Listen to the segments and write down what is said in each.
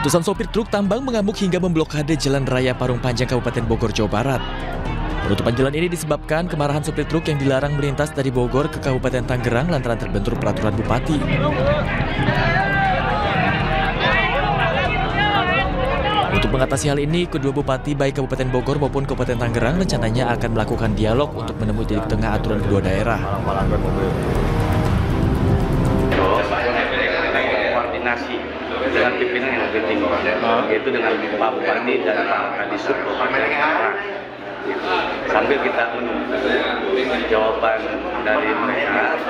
Ratusan sopir truk tambang mengamuk hingga memblokade Jalan Raya Parung Panjang Kabupaten Bogor, Jawa Barat. Penutupan jalan ini disebabkan kemarahan sopir truk yang dilarang melintas dari Bogor ke Kabupaten Tangerang lantaran terbentur peraturan bupati. Untuk mengatasi hal ini, kedua bupati baik Kabupaten Bogor maupun Kabupaten Tangerang rencananya akan melakukan dialog untuk menemui titik tengah aturan kedua daerah. Koordinasi dengan pimpinan yang lebih tinggi, yaitu dengan Pak Bupati dan Pak Kadisub sambil kita menunggu jawaban dari mereka.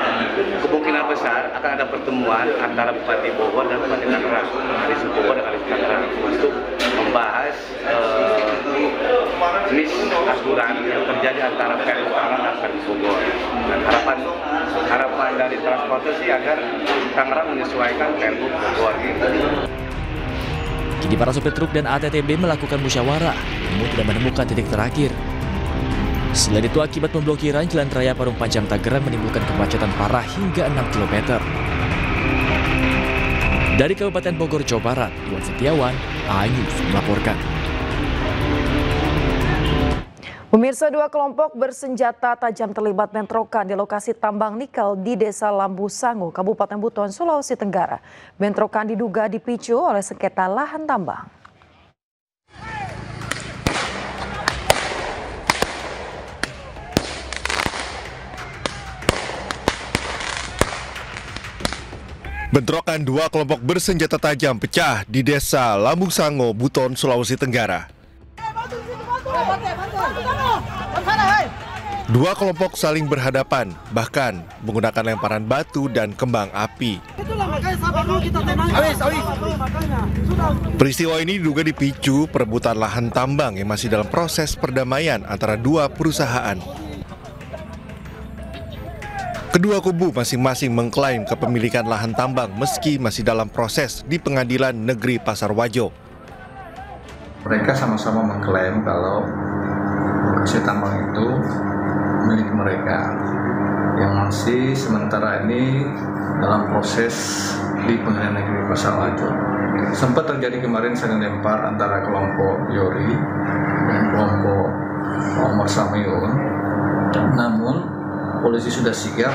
Kemungkinan besar akan ada pertemuan antara Bupati Bogor dan Bupati Tangerang, Kadisub Bogor dan Kadisub Tangerang untuk membahas aturan yang terjadi antara Pemkab Tangerang dan Kadisub Bogor. Dan harapan dari transportasi agar Tangerang menyesuaikan Pemkab Bogor. Kini para sopir truk dan ATTB melakukan musyawarah, namun tidak menemukan titik terakhir. Selain itu, akibat pemblokiran Jalan Raya Parung Panjang Tangerang menimbulkan kemacetan parah hingga 6 km. Dari Kabupaten Bogor, Jawa Barat, Iwan Setiawan, iNews melaporkan. Pemirsa, dua kelompok bersenjata tajam terlibat bentrokan di lokasi tambang nikel di Desa Lambu Sangu, Kabupaten Buton, Sulawesi Tenggara. Bentrokan diduga dipicu oleh sengketa lahan tambang. Bentrokan dua kelompok bersenjata tajam pecah di Desa Lambu Sangu, Buton, Sulawesi Tenggara. Dua kelompok saling berhadapan, bahkan menggunakan lemparan batu dan kembang api. Peristiwa ini diduga dipicu perebutan lahan tambang yang masih dalam proses perdamaian antara dua perusahaan. Kedua kubu masing-masing mengklaim kepemilikan lahan tambang meski masih dalam proses di Pengadilan Negeri Pasar Wajo. Mereka sama-sama mengklaim kalau lokasi tambang itu milik mereka, yang masih sementara ini dalam proses di Pengadilan Negeri Pasar Wajo. Sempat terjadi kemarin saling lempar antara kelompok Yori dan kelompok Omar Samiun, namun polisi sudah sigap.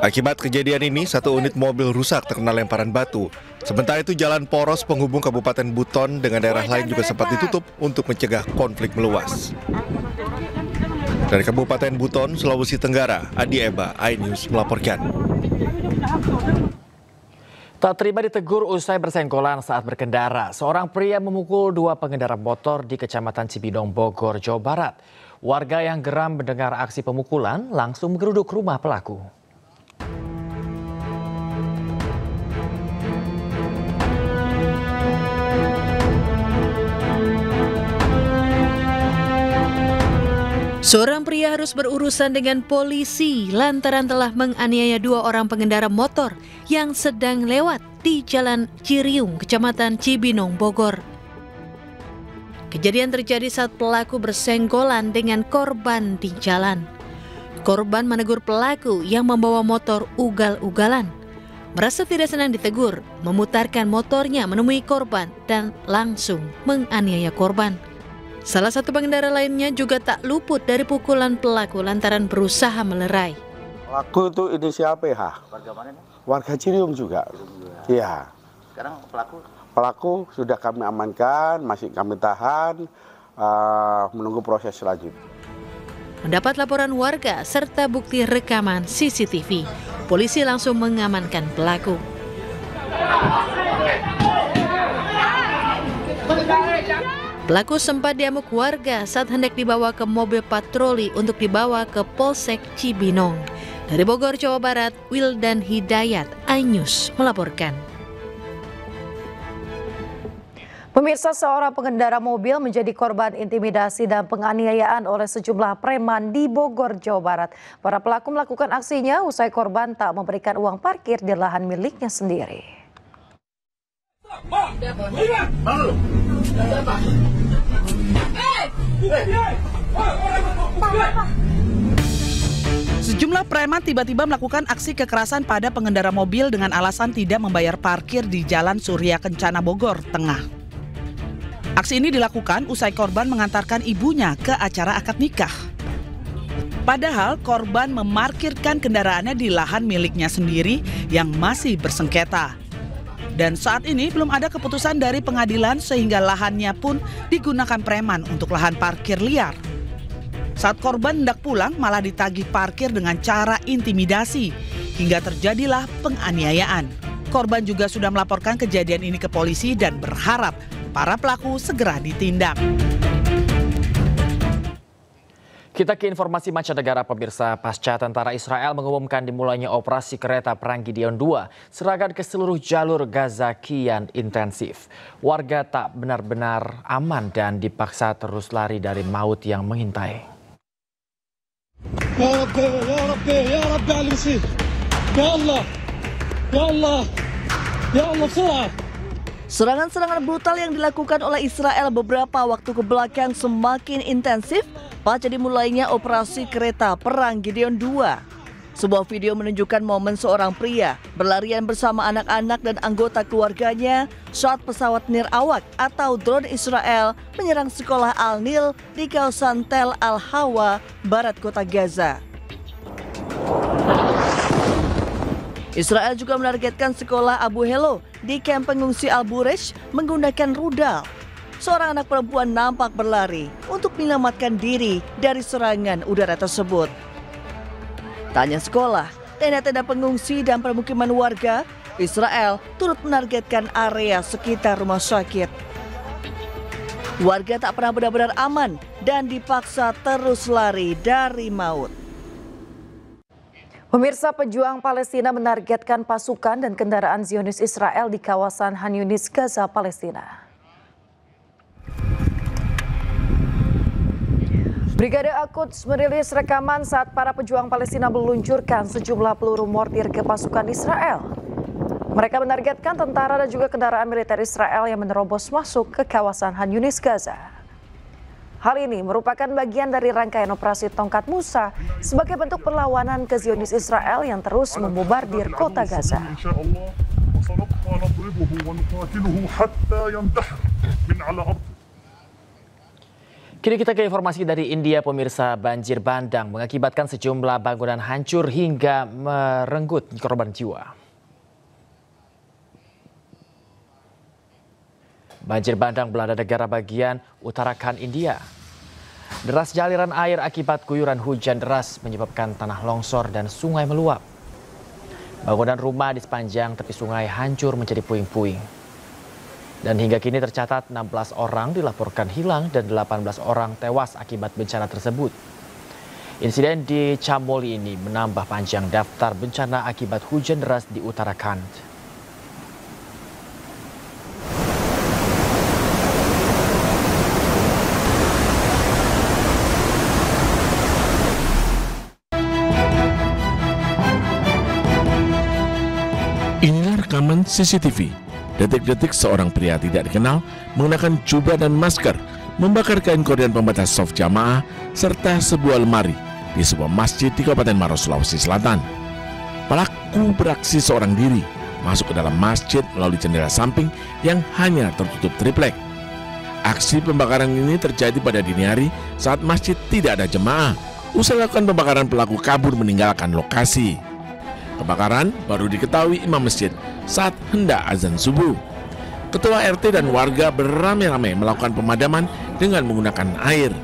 Akibat kejadian ini, satu unit mobil rusak terkena lemparan batu. Sementara itu, jalan poros penghubung Kabupaten Buton dengan daerah lain juga sempat ditutup untuk mencegah konflik meluas. Dari Kabupaten Buton, Sulawesi Tenggara, Adi Eba, iNews melaporkan. Tak terima ditegur usai bersenggolan saat berkendara. Seorang pria memukul dua pengendara motor di Kecamatan Cibinong, Bogor, Jawa Barat. Warga yang geram mendengar aksi pemukulan langsung menggeruduk rumah pelaku. Seorang pria harus berurusan dengan polisi lantaran telah menganiaya dua orang pengendara motor yang sedang lewat di Jalan Ciriung, Kecamatan Cibinong, Bogor. Kejadian terjadi saat pelaku bersenggolan dengan korban di jalan. Korban menegur pelaku yang membawa motor ugal-ugalan. Merasa tidak senang ditegur, memutarkan motornya menemui korban dan langsung menganiaya korban. Salah satu pengendara lainnya juga tak luput dari pukulan pelaku lantaran berusaha melerai. Pelaku itu inisial PH. Warga mana nih? Warga Ciriung juga. Iya. Sekarang pelaku? Pelaku sudah kami amankan, masih kami tahan, menunggu proses selanjutnya. Mendapat laporan warga serta bukti rekaman CCTV, polisi langsung mengamankan pelaku. Pelaku sempat diamuk warga saat hendak dibawa ke mobil patroli untuk dibawa ke Polsek Cibinong. Dari Bogor, Jawa Barat, Wildan Hidayat, iNews melaporkan. Pemirsa, seorang pengendara mobil menjadi korban intimidasi dan penganiayaan oleh sejumlah preman di Bogor, Jawa Barat. Para pelaku melakukan aksinya usai korban tak memberikan uang parkir di lahan miliknya sendiri. Sejumlah preman tiba-tiba melakukan aksi kekerasan pada pengendara mobil dengan alasan tidak membayar parkir di Jalan Surya Kencana Bogor Tengah. Aksi ini dilakukan usai korban mengantarkan ibunya ke acara akad nikah. Padahal korban memarkirkan kendaraannya di lahan miliknya sendiri yang masih bersengketa. Dan saat ini belum ada keputusan dari pengadilan sehingga lahannya pun digunakan preman untuk lahan parkir liar. Saat korban hendak pulang malah ditagih parkir dengan cara intimidasi hingga terjadilah penganiayaan. Korban juga sudah melaporkan kejadian ini ke polisi dan berharap para pelaku segera ditindak. Kita ke informasi mancanegara pemirsa. Pasca tentara Israel mengumumkan dimulainya operasi kereta perang Gideon II, serangan ke seluruh jalur Gaza kian intensif. Warga tak benar-benar aman dan dipaksa terus lari dari maut yang mengintai. Ya Rabbi, ya Rabbi, ya Rabbi al-Masih. Ya Allah, ya Allah, ya Allah, surah. Serangan-serangan brutal yang dilakukan oleh Israel beberapa waktu ke belakang semakin intensif pasca dimulainya operasi kereta perang Gideon II. Sebuah video menunjukkan momen seorang pria berlarian bersama anak-anak dan anggota keluarganya saat pesawat nirawak atau drone Israel menyerang sekolah Al-Nil di kawasan Tel Al-Hawa, barat kota Gaza. Israel juga menargetkan sekolah Abu Helo di kamp pengungsi Al-Buresh menggunakan rudal. Seorang anak perempuan nampak berlari untuk menyelamatkan diri dari serangan udara tersebut. Tak hanya sekolah, tenda-tenda pengungsi dan permukiman warga, Israel turut menargetkan area sekitar rumah sakit. Warga tak pernah benar-benar aman dan dipaksa terus lari dari maut. Pemirsa, pejuang Palestina menargetkan pasukan dan kendaraan Zionis Israel di kawasan Han Yunis, Gaza, Palestina. Brigade Al-Quds merilis rekaman saat para pejuang Palestina meluncurkan sejumlah peluru mortir ke pasukan Israel. Mereka menargetkan tentara dan juga kendaraan militer Israel yang menerobos masuk ke kawasan Han Yunis, Gaza. Hal ini merupakan bagian dari rangkaian operasi Tongkat Musa sebagai bentuk perlawanan ke Zionis Israel yang terus membobardir kota Gaza. Kini kita ke informasi dari India, pemirsa. Banjir bandang mengakibatkan sejumlah bangunan hancur hingga merenggut korban jiwa. Banjir bandang melanda negara bagian Uttarakhand, India. Derasnya aliran air akibat guyuran hujan deras menyebabkan tanah longsor dan sungai meluap. Bangunan rumah di sepanjang tepi sungai hancur menjadi puing-puing. Dan hingga kini tercatat 16 orang dilaporkan hilang dan 18 orang tewas akibat bencana tersebut. Insiden di Chamoli ini menambah panjang daftar bencana akibat hujan deras di Uttarakhand. Inilah rekaman CCTV. Detik-detik seorang pria tidak dikenal mengenakan jubah dan masker membakar kain korden pembatas soft jamaah serta sebuah lemari di sebuah masjid di Kabupaten Maros, Sulawesi Selatan. Pelaku beraksi seorang diri masuk ke dalam masjid melalui jendela samping yang hanya tertutup triplek. Aksi pembakaran ini terjadi pada dini hari saat masjid tidak ada jemaah. Usai lakukan pembakaran, pelaku kabur meninggalkan lokasi. Kebakaran baru diketahui imam masjid saat hendak azan subuh. Ketua RT dan warga beramai-ramai melakukan pemadaman dengan menggunakan air.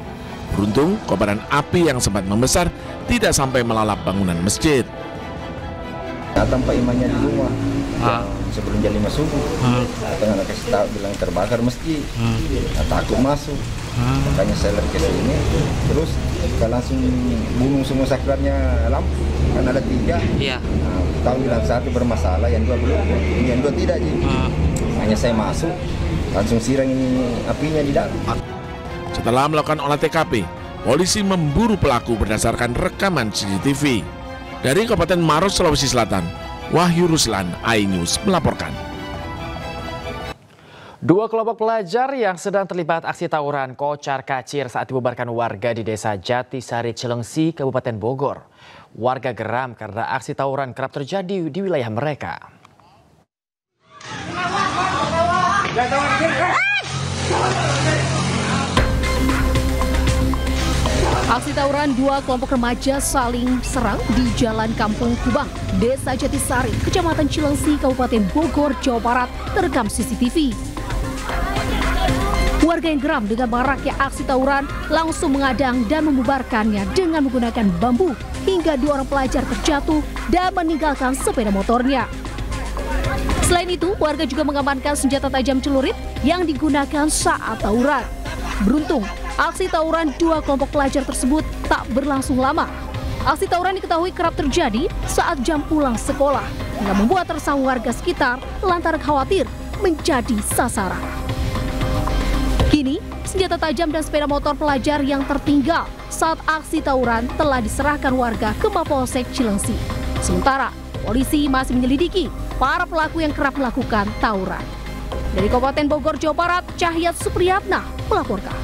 Beruntung, kobaran api yang sempat membesar tidak sampai melalap bangunan masjid. Datang Pak Imannya di rumah sebelum jam 5 subuh. Tengah kasih tahu bilang terbakar masjid. Takut masuk. Makanya saya lari ke sini. Terus kita langsung bunuh semua saklarnya lampu. Kan ada 3. Iya. Tahu bilang 1 bermasalah, yang 2 belum. Yang 2 tidak. Hanya saya masuk, langsung sirang ini apinya di dalam. Setelah melakukan olah TKP, polisi memburu pelaku berdasarkan rekaman CCTV. Dari Kabupaten Maros, Sulawesi Selatan, Wahyu Ruslan, iNews melaporkan. 2 kelompok pelajar yang sedang terlibat aksi tawuran kocar kacir saat dibubarkan warga di Desa Jatisari, Cilengsi, Kabupaten Bogor. Warga geram karena aksi tawuran kerap terjadi di wilayah mereka. Aksi tawuran dua kelompok remaja saling serang di Jalan Kampung Kubang, Desa Jatisari, Kecamatan Cilengsi, Kabupaten Bogor, Jawa Barat, terekam CCTV. Warga yang geram dengan maraknya aksi tawuran langsung mengadang dan membubarkannya dengan menggunakan bambu hingga dua orang pelajar terjatuh dan meninggalkan sepeda motornya. Selain itu, warga juga mengamankan senjata tajam celurit yang digunakan saat tawuran. Beruntung, aksi tawuran dua kelompok pelajar tersebut tak berlangsung lama. Aksi tawuran diketahui kerap terjadi saat jam pulang sekolah, hingga membuat resah warga sekitar lantaran khawatir menjadi sasaran. Kini, senjata tajam dan sepeda motor pelajar yang tertinggal saat aksi tawuran telah diserahkan warga ke Mapolsek Cilengsi. Sementara, polisi masih menyelidiki para pelaku yang kerap melakukan tawuran. Dari Kabupaten Bogor, Jawa Barat, Cahyat Supriyatna melaporkan.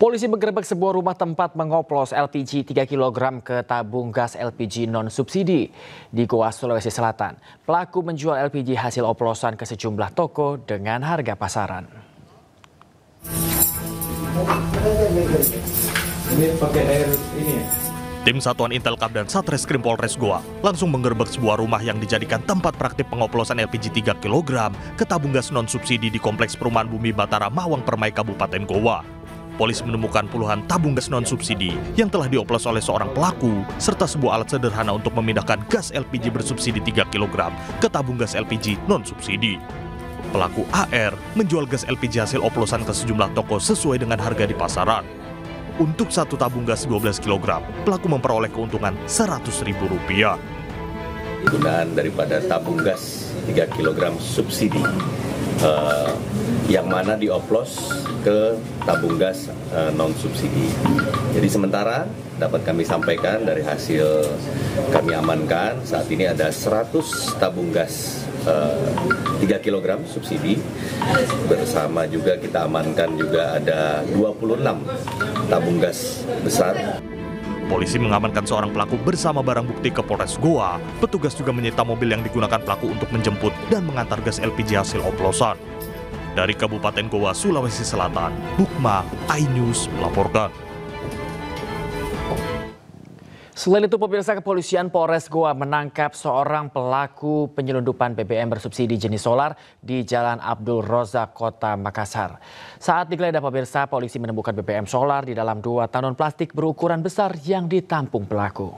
Polisi menggerebek sebuah rumah tempat mengoplos LPG 3 kg ke tabung gas LPG non-subsidi di Goa, Sulawesi Selatan. Pelaku menjual LPG hasil oplosan ke sejumlah toko dengan harga pasaran. Ini pakai air ini ya? Tim Satuan Intelkam dan Satreskrim Polres Goa langsung menggerebek sebuah rumah yang dijadikan tempat praktik pengoplosan LPG 3 kg ke tabung gas non-subsidi di Kompleks Perumahan Bumi Batara, Mawang Permai, Kabupaten Goa. Polisi menemukan puluhan tabung gas non-subsidi yang telah dioplos oleh seorang pelaku, serta sebuah alat sederhana untuk memindahkan gas LPG bersubsidi 3 kg ke tabung gas LPG non-subsidi. Pelaku AR menjual gas LPG hasil oplosan ke sejumlah toko sesuai dengan harga di pasaran. Untuk satu tabung gas 12 kg, pelaku memperoleh keuntungan Rp100.000. Penggunaan daripada tabung gas 3 kg subsidi yang mana dioplos ke tabung gas non-subsidi. Jadi sementara dapat kami sampaikan dari hasil kami amankan, saat ini ada 100 tabung gas 3 kg subsidi. Bersama juga kita amankan juga ada 26 tabung gas besar. Polisi mengamankan seorang pelaku bersama barang bukti ke Polres Goa. Petugas juga menyita mobil yang digunakan pelaku untuk menjemput dan mengantar gas LPG hasil oplosan. Dari Kabupaten Goa, Sulawesi Selatan, Bukma, iNews melaporkan. Selain itu, pemirsa, kepolisian Polres Goa menangkap seorang pelaku penyelundupan BBM bersubsidi jenis solar di Jalan Abdul Rozak, Kota Makassar. Saat digeledah, pemirsa, polisi menemukan BBM solar di dalam 2 tanun plastik berukuran besar yang ditampung pelaku.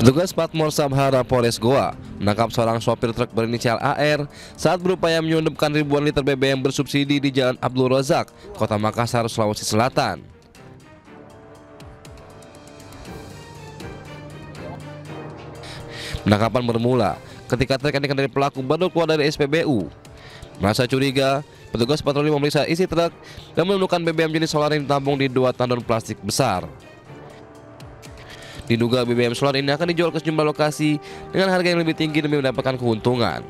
Petugas Patmor Sabhara Polres Goa menangkap seorang sopir truk berinisial AR saat berupaya menyelundupkan ribuan liter BBM bersubsidi di Jalan Abdul Rozak, Kota Makassar, Sulawesi Selatan. Penangkapan bermula ketika truk yang dikendari pelaku baru keluar dari SPBU. Merasa curiga, petugas patroli memeriksa isi truk dan menemukan BBM jenis solar yang ditampung di 2 tandon plastik besar. Diduga BBM solar ini akan dijual ke sejumlah lokasi dengan harga yang lebih tinggi demi mendapatkan keuntungan.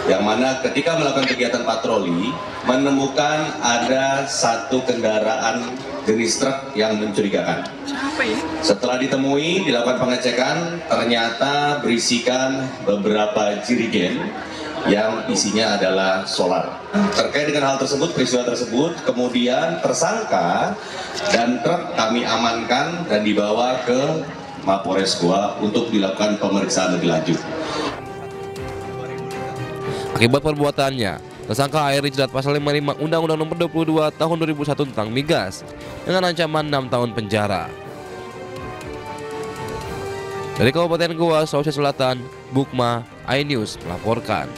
Yang mana ketika melakukan kegiatan patroli, menemukan ada satu kendaraan jenis truk yang mencurigakan. Setelah ditemui, dilakukan pengecekan, ternyata berisikan beberapa jirigen yang isinya adalah solar. Terkait dengan hal tersebut, peristiwa tersebut, kemudian tersangka dan truk kami amankan dan dibawa ke Mapolres Goa untuk dilakukan pemeriksaan lebih lanjut. Akibat perbuatannya, tersangka AR dijerat pasal 55 Undang-Undang Nomor 22 Tahun 2001 tentang migas dengan ancaman 6 tahun penjara. Dari Kabupaten Goa, Sulawesi Selatan, Bukma, iNews melaporkan.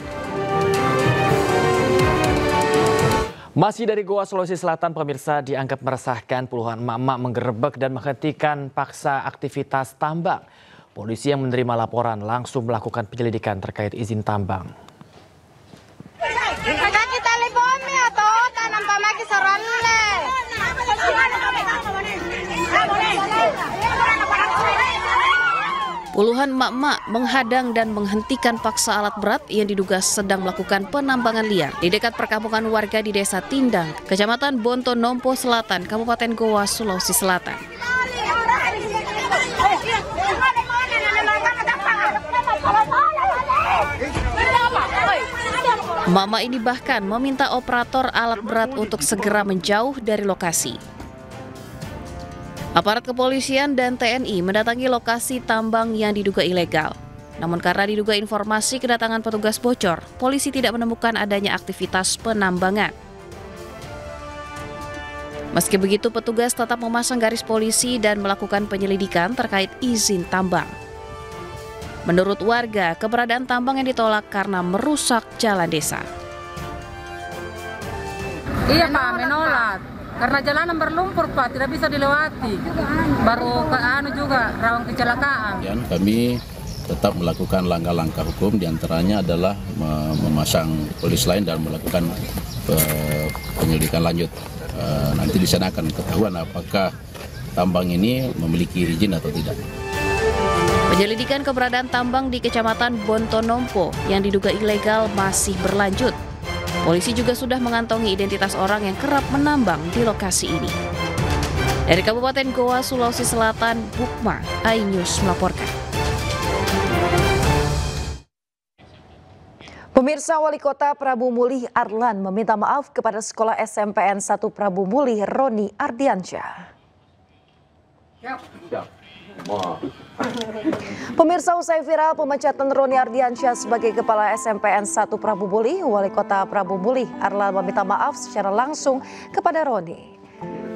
Masih dari Goa, Sulawesi Selatan, pemirsa, dianggap meresahkan puluhan emak-emak menggerebek dan menghentikan paksa aktivitas tambang. Polisi yang menerima laporan langsung melakukan penyelidikan terkait izin tambang. Puluhan emak-emak menghadang dan menghentikan paksa alat berat yang diduga sedang melakukan penambangan liar di dekat perkampungan warga di Desa Tindang, Kecamatan Bontonompo Selatan, Kabupaten Goa, Sulawesi Selatan. Mama ini bahkan meminta operator alat berat untuk segera menjauh dari lokasi. Aparat kepolisian dan TNI mendatangi lokasi tambang yang diduga ilegal. Namun karena diduga informasi kedatangan petugas bocor, polisi tidak menemukan adanya aktivitas penambangan. Meski begitu, petugas tetap memasang garis polisi dan melakukan penyelidikan terkait izin tambang. Menurut warga, keberadaan tambang yang ditolak karena merusak jalan desa. Iya Pak, menolak. Karena jalanan berlumpur Pak, tidak bisa dilewati. Baru juga rawan kecelakaan. Kami tetap melakukan langkah-langkah hukum, diantaranya adalah memasang polis lain dan melakukan penyelidikan lanjut. Nanti di sana akan ketahuan apakah tambang ini memiliki izin atau tidak. Penyelidikan keberadaan tambang di Kecamatan Bontonompo yang diduga ilegal masih berlanjut. Polisi juga sudah mengantongi identitas orang yang kerap menambang di lokasi ini. Dari Kabupaten Goa, Sulawesi Selatan, Bukma, iNews melaporkan. Pemirsa, Wali Kota Prabu Mulih Arlan meminta maaf kepada sekolah SMPN 1 Prabu Mulih Roni Ardiansyah. Pemirsa, usai viral pemecatan Roni Ardiansyah sebagai Kepala SMPN 1 Prabu Mulih, Wali Kota Prabu Mulih Arlan meminta maaf secara langsung kepada Roni.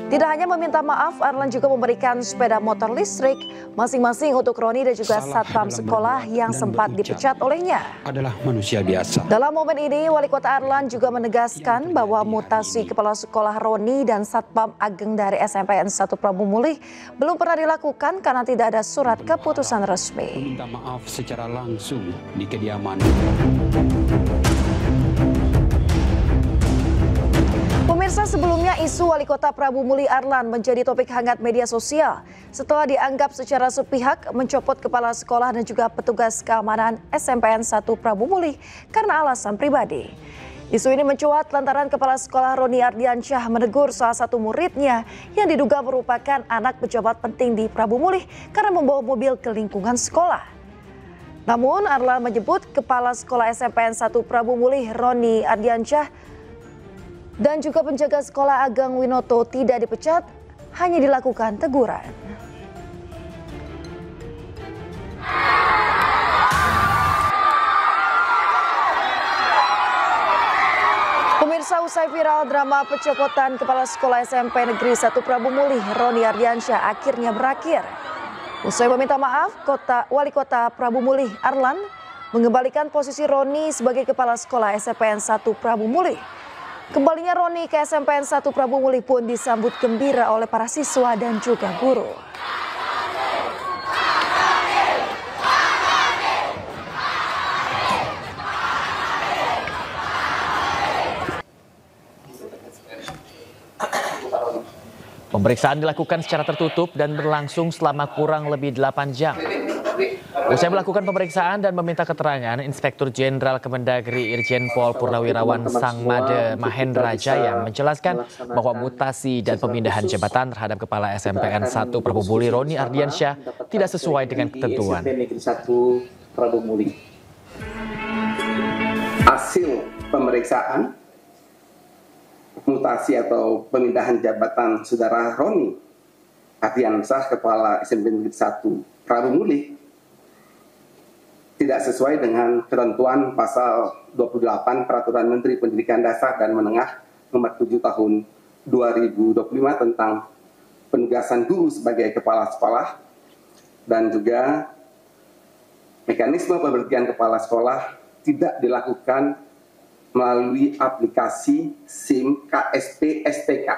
Tidak hanya meminta maaf, Arlan juga memberikan sepeda motor listrik masing-masing untuk Roni dan juga satpam sekolah yang sempat dipecat olehnya. Adalah manusia biasa. Dalam momen ini, Wali Kota Arlan juga menegaskan bahwa mutasi kepala sekolah Roni dan satpam ageng dari SMPN 1 Prabu Mulih belum pernah dilakukan karena tidak ada surat keputusan resmi. Minta maaf secara langsung di kediaman. Pemirsa, sebelumnya isu Wali Kota Prabu Mulih Arlan menjadi topik hangat media sosial setelah dianggap secara sepihak mencopot kepala sekolah dan juga petugas keamanan SMPN 1 Prabu Mulih karena alasan pribadi. Isu ini mencuat lantaran kepala sekolah Roni Ardiansyah menegur salah satu muridnya yang diduga merupakan anak pejabat penting di Prabu Mulih karena membawa mobil ke lingkungan sekolah. Namun Arlan menyebut kepala sekolah SMPN 1 Prabu Mulih Roni Ardiansyah dan juga penjaga sekolah Ageng Winoto tidak dipecat, hanya dilakukan teguran. Pemirsa, usai viral drama pencopotan kepala sekolah SMP Negeri 1 Prabu Mulih Roni Ardiansyah akhirnya berakhir. Usai meminta maaf, Wali Kota Prabu Mulih Arlan mengembalikan posisi Roni sebagai kepala sekolah SMPN 1 Prabu Mulih. Kembalinya Roni ke SMPN 1 Prabu Mulih pun disambut gembira oleh para siswa dan juga guru. Pemeriksaan dilakukan secara tertutup dan berlangsung selama kurang lebih 8 jam. Usai melakukan pemeriksaan dan meminta keterangan, Inspektur Jenderal Kemendagri Irjen Pol Purnawirawan Sangmade Mahendra Jaya menjelaskan bahwa mutasi dan pemindahan jabatan terhadap Kepala SMPN 1 Prabu Mulih Roni Ardiansyah tidak sesuai dengan ketentuan. Hasil pemeriksaan mutasi atau pemindahan jabatan Saudara Roni Ardiansyah Kepala SMPN 1 Prabu Mulih tidak sesuai dengan ketentuan pasal 28 Peraturan Menteri Pendidikan Dasar dan Menengah nomor 7 tahun 2025 tentang penugasan guru sebagai kepala sekolah dan juga mekanisme pemberhentian kepala sekolah tidak dilakukan melalui aplikasi SIM KSP SPK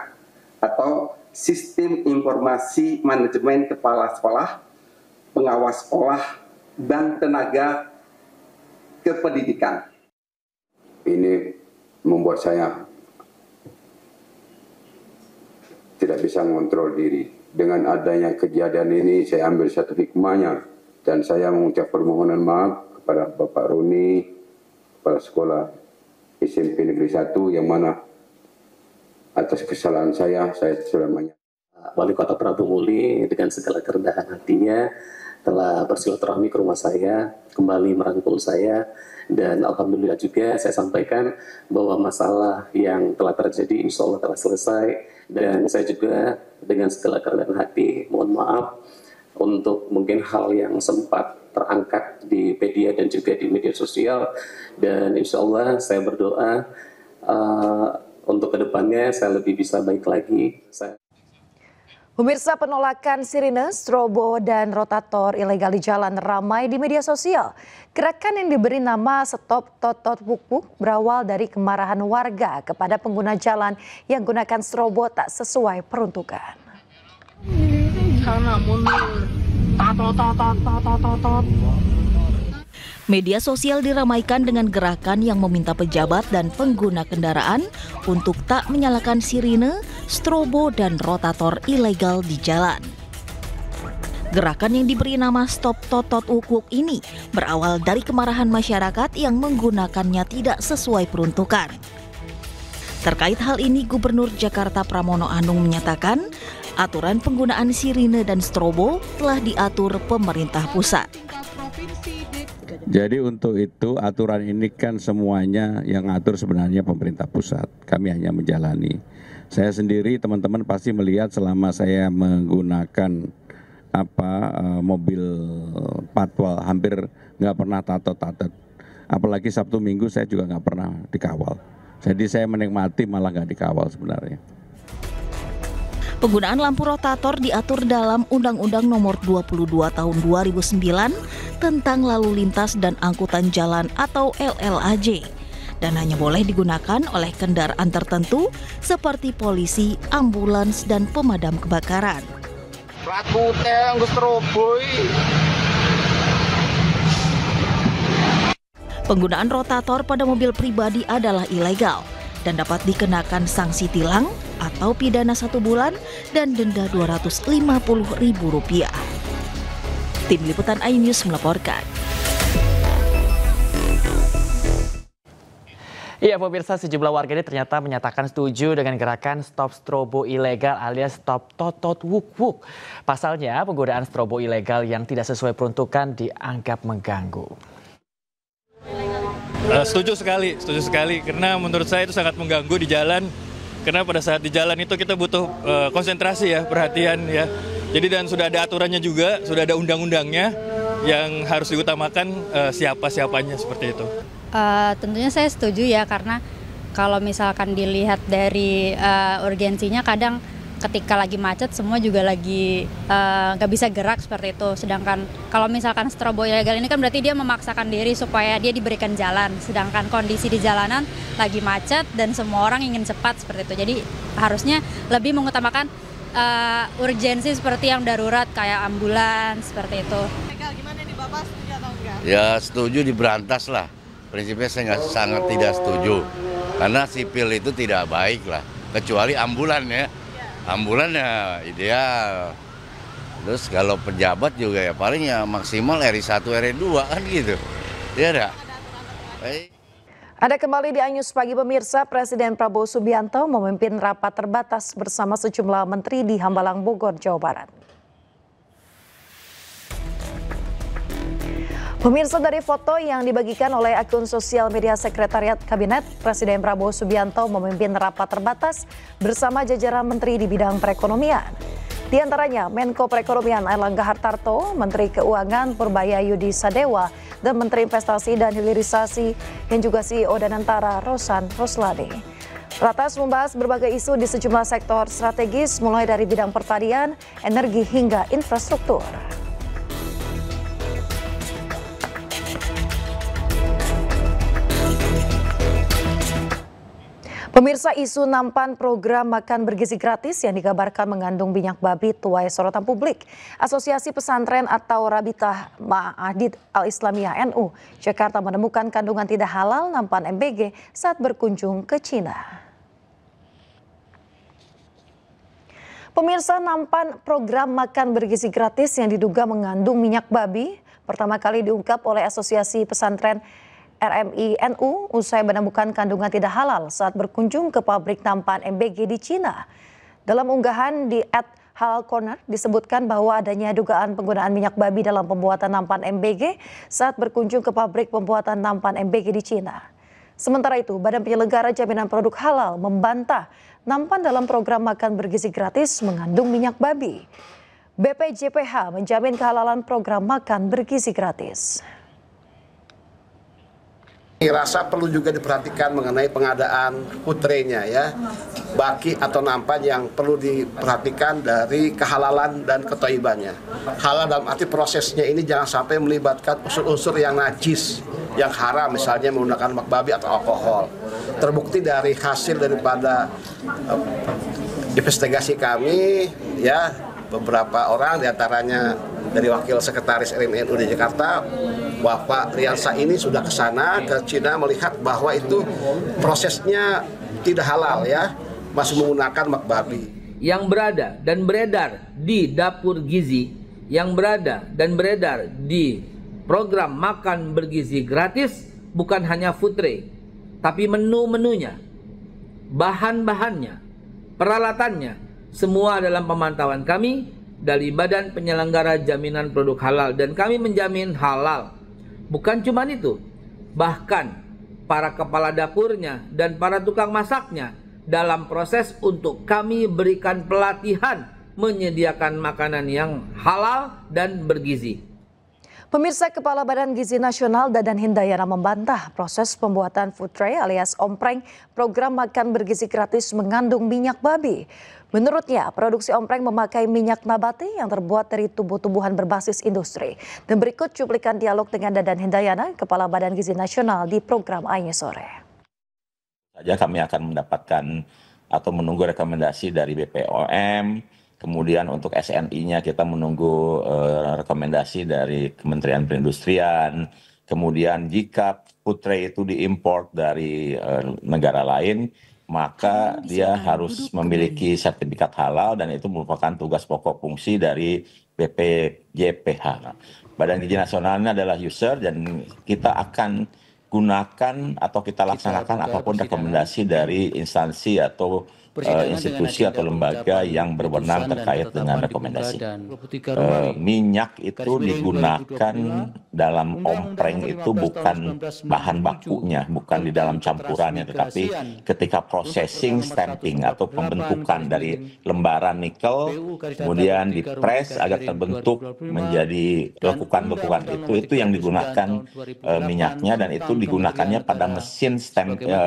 atau Sistem Informasi Manajemen Kepala Sekolah, Pengawas Sekolah, dan tenaga kependidikan. Ini membuat saya tidak bisa mengontrol diri. Dengan adanya kejadian ini, saya ambil satu hikmahnya Dan saya mengucap permohonan maaf kepada Bapak Roni, Kepala Sekolah SMP Negeri 1, yang mana atas kesalahan saya sudah menyatakan. Wali Kota Prabu Muli dengan segala kerendahan hatinya telah bersilaturahmi ke rumah saya, kembali merangkul saya, dan alhamdulillah juga saya sampaikan bahwa masalah yang telah terjadi insya Allah telah selesai, dan saya juga dengan segala kerendahan hati mohon maaf untuk mungkin hal yang sempat terangkat di media dan juga di media sosial, dan insya Allah saya berdoa untuk kedepannya saya lebih bisa baik lagi. Pemirsa, penolakan sirine, strobo, dan rotator ilegal di jalan ramai di media sosial. Gerakan yang diberi nama Stop Totot Wuk Wuk berawal dari kemarahan warga kepada pengguna jalan yang gunakan strobo tak sesuai peruntukan. Media sosial diramaikan dengan gerakan yang meminta pejabat dan pengguna kendaraan untuk tak menyalakan sirine, strobo, dan rotator ilegal di jalan. Gerakan yang diberi nama Stop Totot Wuk Wuk ini berawal dari kemarahan masyarakat yang menggunakannya tidak sesuai peruntukan. Terkait hal ini, Gubernur Jakarta Pramono Anung menyatakan aturan penggunaan sirine dan strobo telah diatur pemerintah pusat. Jadi untuk itu aturan ini kan semuanya yang ngatur sebenarnya pemerintah pusat. Kami hanya menjalani. Saya sendiri, teman-teman pasti melihat selama saya menggunakan mobil patwal, hampir nggak pernah tato-tato. Apalagi Sabtu Minggu saya juga nggak pernah dikawal. Jadi saya menikmati malah nggak dikawal sebenarnya. Penggunaan lampu rotator diatur dalam Undang-Undang Nomor 22 Tahun 2009 tentang Lalu Lintas dan Angkutan Jalan atau LLAJ, dan hanya boleh digunakan oleh kendaraan tertentu seperti polisi, ambulans, dan pemadam kebakaran. Penggunaan rotator pada mobil pribadi adalah ilegal dan dapat dikenakan sanksi tilang atau pidana 1 bulan dan denda Rp250.000. Tim Liputan iNews melaporkan. Iya pemirsa, sejumlah warga ini ternyata menyatakan setuju dengan gerakan Stop Strobo Ilegal alias Stop Totot Wuk Wuk. Pasalnya penggunaan strobo ilegal yang tidak sesuai peruntukan dianggap mengganggu. Setuju sekali karena menurut saya itu sangat mengganggu di jalan. Karena pada saat di jalan itu kita butuh konsentrasi ya, perhatian ya. Jadi dan sudah ada aturannya juga, sudah ada undang-undangnya yang harus diutamakan siapa-siapanya seperti itu. Tentunya saya setuju ya, karena kalau misalkan dilihat dari urgensinya, kadang ketika lagi macet semua juga lagi nggak bisa gerak seperti itu. Sedangkan kalau misalkan strobo ilegal ini kan berarti dia memaksakan diri supaya dia diberikan jalan. Sedangkan kondisi di jalanan lagi macet dan semua orang ingin cepat seperti itu. Jadi harusnya lebih mengutamakan urgensi seperti yang darurat kayak ambulans seperti itu. Gimana nih Bapak, setuju atau enggak? Ya setuju, diberantas lah. Prinsipnya saya sangat tidak setuju. Karena sipil itu tidak baik lah. Kecuali ambulan ya. Ambulan ya ideal. Terus kalau pejabat juga ya paling ya maksimal RI1, RI2 kan gitu. Ya enggak? Ada kembali di iNews Pagi pemirsa, Presiden Prabowo Subianto memimpin rapat terbatas bersama sejumlah menteri di Hambalang, Bogor, Jawa Barat. Pemirsa, dari foto yang dibagikan oleh akun sosial media Sekretariat Kabinet, Presiden Prabowo Subianto memimpin rapat terbatas bersama jajaran menteri di bidang perekonomian. Di antaranya Menko Perekonomian Airlangga Hartarto, Menteri Keuangan Purbayayudi Sadewa, dan Menteri Investasi dan Hilirisasi yang juga CEO Danantara Rosan Roslani. Ratas membahas berbagai isu di sejumlah sektor strategis mulai dari bidang pertanian, energi hingga infrastruktur. Pemirsa, isu nampan program makan bergizi gratis yang dikabarkan mengandung minyak babi tuai sorotan publik. Asosiasi Pesantren atau Rabitah Ma'ahid Al-Islamiyah NU Jakarta menemukan kandungan tidak halal nampan MBG saat berkunjung ke Cina. Pemirsa, nampan program makan bergizi gratis yang diduga mengandung minyak babi pertama kali diungkap oleh Asosiasi Pesantren RMI NU usai menemukan kandungan tidak halal saat berkunjung ke pabrik nampan MBG di Cina. Dalam unggahan di @halalcorner disebutkan bahwa adanya dugaan penggunaan minyak babi dalam pembuatan nampan MBG saat berkunjung ke pabrik pembuatan nampan MBG di Cina. Sementara itu, Badan Penyelenggara Jaminan Produk Halal membantah nampan dalam program makan bergizi gratis mengandung minyak babi. BPJPH menjamin kehalalan program makan bergizi gratis. Rasa perlu juga diperhatikan mengenai pengadaan putrenya ya, baki atau nampan yang perlu diperhatikan dari kehalalan dan ketoibannya. Halal dalam arti prosesnya ini jangan sampai melibatkan unsur-unsur yang najis, yang haram, misalnya menggunakan mak babi atau alkohol. Terbukti dari hasil daripada investigasi kami ya, beberapa orang diantaranya dari Wakil Sekretaris RMI NU di Jakarta, Bapak Riansa ini sudah ke sana, ke Cina melihat bahwa itu prosesnya tidak halal ya, masih menggunakan mak babi. Yang berada dan beredar di dapur gizi, yang berada dan beredar di program makan bergizi gratis bukan hanya food tray, tapi menu-menunya, bahan-bahannya, peralatannya, semua dalam pemantauan kami dari Badan Penyelenggara Jaminan Produk Halal, dan kami menjamin halal. Bukan cuma itu, bahkan para kepala dapurnya dan para tukang masaknya dalam proses untuk kami berikan pelatihan menyediakan makanan yang halal dan bergizi. Pemirsa, Kepala Badan Gizi Nasional Dadan Hindayana membantah proses pembuatan food tray alias ompreng program makan bergizi gratis mengandung minyak babi. Menurutnya, produksi ompreng memakai minyak nabati yang terbuat dari tumbuh-tumbuhan berbasis industri. Dan berikut cuplikan dialog dengan Dadan Hindayana, Kepala Badan Gizi Nasional di program Aingi Sore. Saja kami akan mendapatkan atau menunggu rekomendasi dari BPOM. Kemudian untuk SNI-nya kita menunggu rekomendasi dari Kementerian Perindustrian. Kemudian jika food tray itu diimpor dari negara lain, maka dia harus memiliki sertifikat halal dan itu merupakan tugas pokok fungsi dari BPJPH. Badan Gizi Nasional ini adalah user dan kita akan gunakan atau kita laksanakan apapun rekomendasi dari instansi atau institusi atau lembaga yang berwenang terkait dengan rekomendasi. Minyak itu digunakan dalam ompreng itu bukan bahan bakunya, bukan di dalam campurannya, tetapi ketika processing, stamping atau pembentukan dari lembaran nikel, kemudian dipres agar terbentuk menjadi lekukan-lekukan itu yang digunakan minyaknya, dan itu digunakannya pada mesin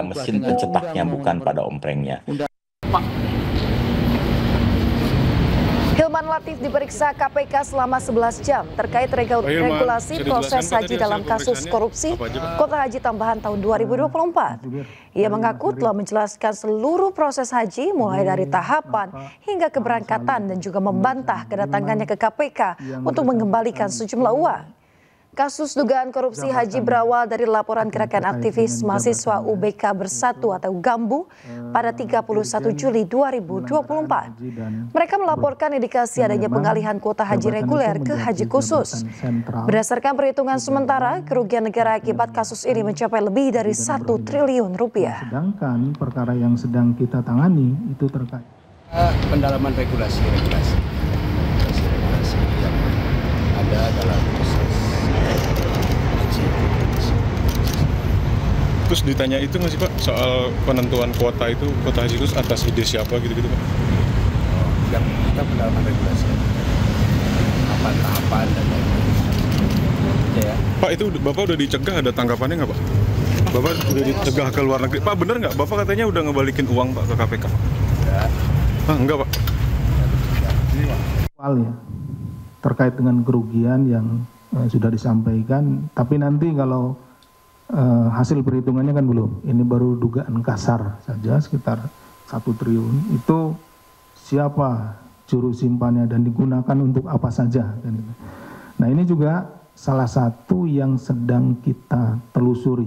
mesin pencetaknya, bukan pada omprengnya. Hilman Latif diperiksa KPK selama 11 jam terkait regulasi proses haji dalam kasus korupsi Kota Haji Tambahan tahun 2024. Ia mengaku telah menjelaskan seluruh proses haji mulai dari tahapan hingga keberangkatan dan juga membantah kedatangannya ke KPK untuk mengembalikan sejumlah uang. Kasus dugaan korupsi haji berawal dari laporan gerakan aktivis mahasiswa UBK Bersatu atau GAMBU pada 31 Juli 2024. Mereka melaporkan indikasi adanya pengalihan kuota haji reguler ke haji khusus. Berdasarkan perhitungan sementara, kerugian negara akibat kasus ini mencapai lebih dari 1 triliun rupiah. Sedangkan perkara yang sedang kita tangani itu terkait pendalaman regulasi yang ada dalam proses. Terus ditanya itu nggak sih Pak soal penentuan kuota itu, kuota haji itu atas ide siapa gitu-gitu Pak? Yang kita pendalaman regulasi, tahapan dan lain-lain. Ya. Pak, itu Bapak udah dicegah, ada tanggapannya nggak Pak? Bapak udah dicegah ke luar negeri. Pak, bener nggak? Bapak katanya udah ngebalikin uang Pak ke KPK? Enggak. Enggak Pak? Ya, terkait dengan kerugian yang sudah disampaikan, tapi nanti kalau hasil perhitungannya kan belum, ini baru dugaan kasar saja sekitar 1 triliun. Itu siapa juru simpannya dan digunakan untuk apa saja. Nah, ini juga salah satu yang sedang kita telusuri.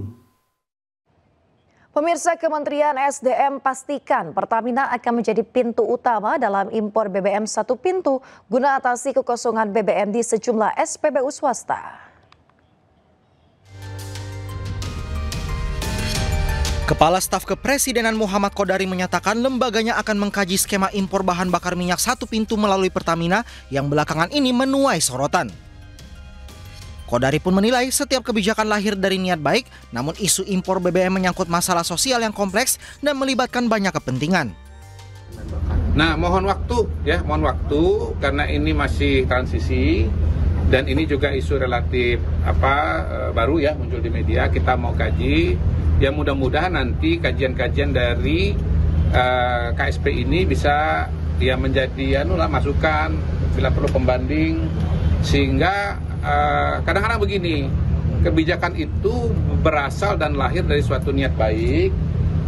Pemirsa, Kementerian SDM pastikan Pertamina akan menjadi pintu utama dalam impor BBM satu pintu guna atasi kekosongan BBM di sejumlah SPBU swasta. Kepala Staf Kepresidenan Muhammad Kodari menyatakan lembaganya akan mengkaji skema impor bahan bakar minyak satu pintu melalui Pertamina yang belakangan ini menuai sorotan. Kodari pun menilai setiap kebijakan lahir dari niat baik, namun isu impor BBM menyangkut masalah sosial yang kompleks dan melibatkan banyak kepentingan. Nah, mohon waktu karena ini masih transisi dan ini juga isu relatif baru ya muncul di media. Kita mau kaji. Ya mudah-mudahan nanti kajian-kajian dari KSP ini bisa ya menjadi masukan bila perlu pembanding, sehingga kadang-kadang begini, kebijakan itu berasal dan lahir dari suatu niat baik,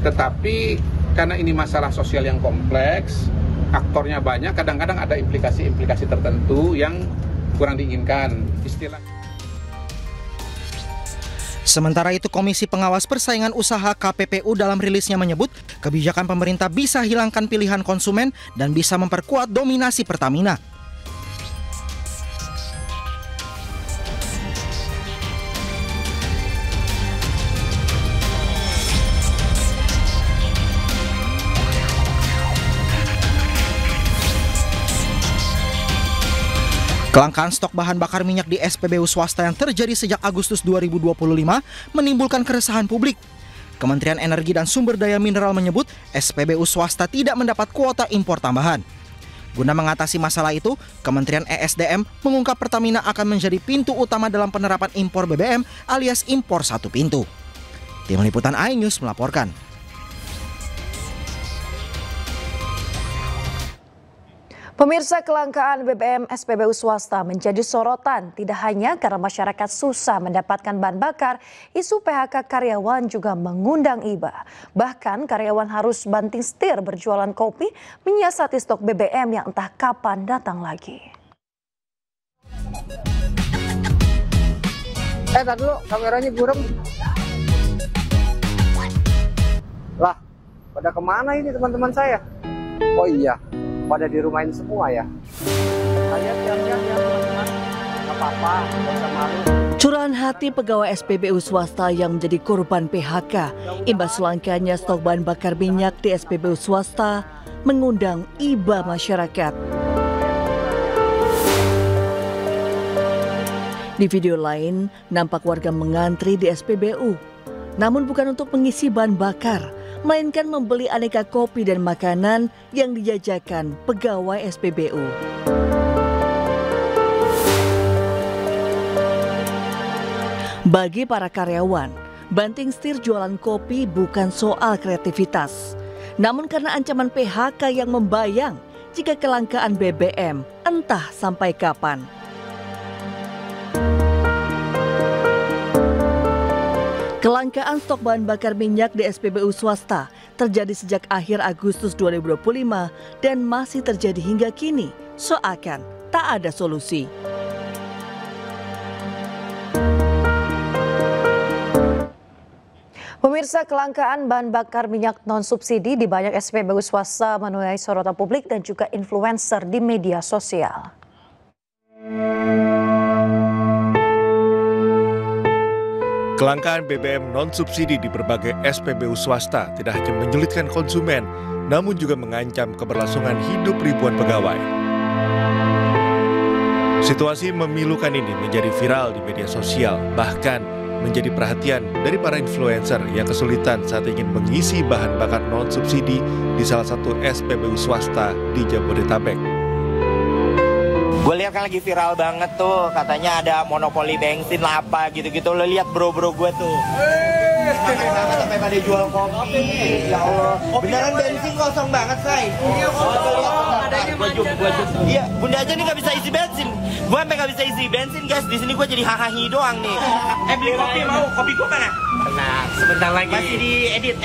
tetapi karena ini masalah sosial yang kompleks, aktornya banyak, kadang-kadang ada implikasi-implikasi tertentu yang kurang diinginkan. Sementara itu, Komisi Pengawas Persaingan Usaha KPPU dalam rilisnya menyebut kebijakan pemerintah bisa hilangkan pilihan konsumen dan bisa memperkuat dominasi Pertamina. Kelangkaan stok bahan bakar minyak di SPBU swasta yang terjadi sejak Agustus 2025 menimbulkan keresahan publik. Kementerian Energi dan Sumber Daya Mineral menyebut SPBU swasta tidak mendapat kuota impor tambahan. Guna mengatasi masalah itu, Kementerian ESDM mengungkap Pertamina akan menjadi pintu utama dalam penerapan impor BBM alias impor satu pintu. Tim Liputan iNews melaporkan. Pemirsa, kelangkaan BBM SPBU swasta menjadi sorotan tidak hanya karena masyarakat susah mendapatkan bahan bakar, isu PHK karyawan juga mengundang iba. Bahkan karyawan harus banting setir berjualan kopi menyiasati stok BBM yang entah kapan datang lagi. Tadi dulu kameranya burem. Lah, pada kemana ini teman-teman saya? Oh iya, pada dirumahin semua ya. Saya siap-siap ya teman-teman. Gak apa-apa, gak usah malu. Curahan hati pegawai SPBU swasta yang menjadi korban PHK imbas langkanya stok bahan bakar minyak di SPBU swasta mengundang iba masyarakat. Di video lain, nampak warga mengantri di SPBU, namun bukan untuk mengisi bahan bakar, melainkan membeli aneka kopi dan makanan yang dijajakan pegawai SPBU. Bagi para karyawan, banting setir jualan kopi bukan soal kreativitas, namun karena ancaman PHK yang membayang jika kelangkaan BBM entah sampai kapan. Kelangkaan stok bahan bakar minyak di SPBU swasta terjadi sejak akhir Agustus 2025 dan masih terjadi hingga kini, seakan tak ada solusi. Pemirsa, kelangkaan bahan bakar minyak non-subsidi di banyak SPBU swasta menuai sorotan publik dan juga influencer di media sosial. Kelangkaan BBM non-subsidi di berbagai SPBU swasta tidak hanya menyulitkan konsumen, namun juga mengancam keberlangsungan hidup ribuan pegawai. Situasi memilukan ini menjadi viral di media sosial, bahkan menjadi perhatian dari para influencer yang kesulitan saat ingin mengisi bahan bakar non-subsidi di salah satu SPBU swasta di Jabodetabek. Gue lihat kan lagi viral banget tuh, katanya ada monopoli bensin lah apa gitu-gitu. Lo lihat bro-bro gue tuh. Sampai pada jual kopi. Ya Allah. Beneran bensin kosong banget, say. Iya, Bunda aja nih gak bisa isi bensin. Gue sampai gak bisa isi bensin, guys. Di sini gue jadi hahahi doang nih. Beli kopi mau? Kopi gue mana? Nah, sebentar lagi. Masih diedit.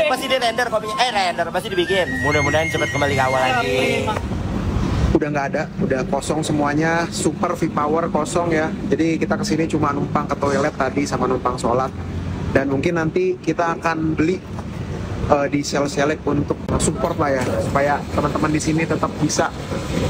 Masih di render kopinya. Render masih dibikin. Mudah-mudahan cepat kembali ke awal lagi. Udah nggak ada, udah kosong semuanya, super V-Power kosong ya. Jadi kita kesini cuma numpang ke toilet tadi sama numpang sholat. Dan mungkin nanti kita akan beli di sel-selek untuk support lah ya, supaya teman-teman di sini tetap bisa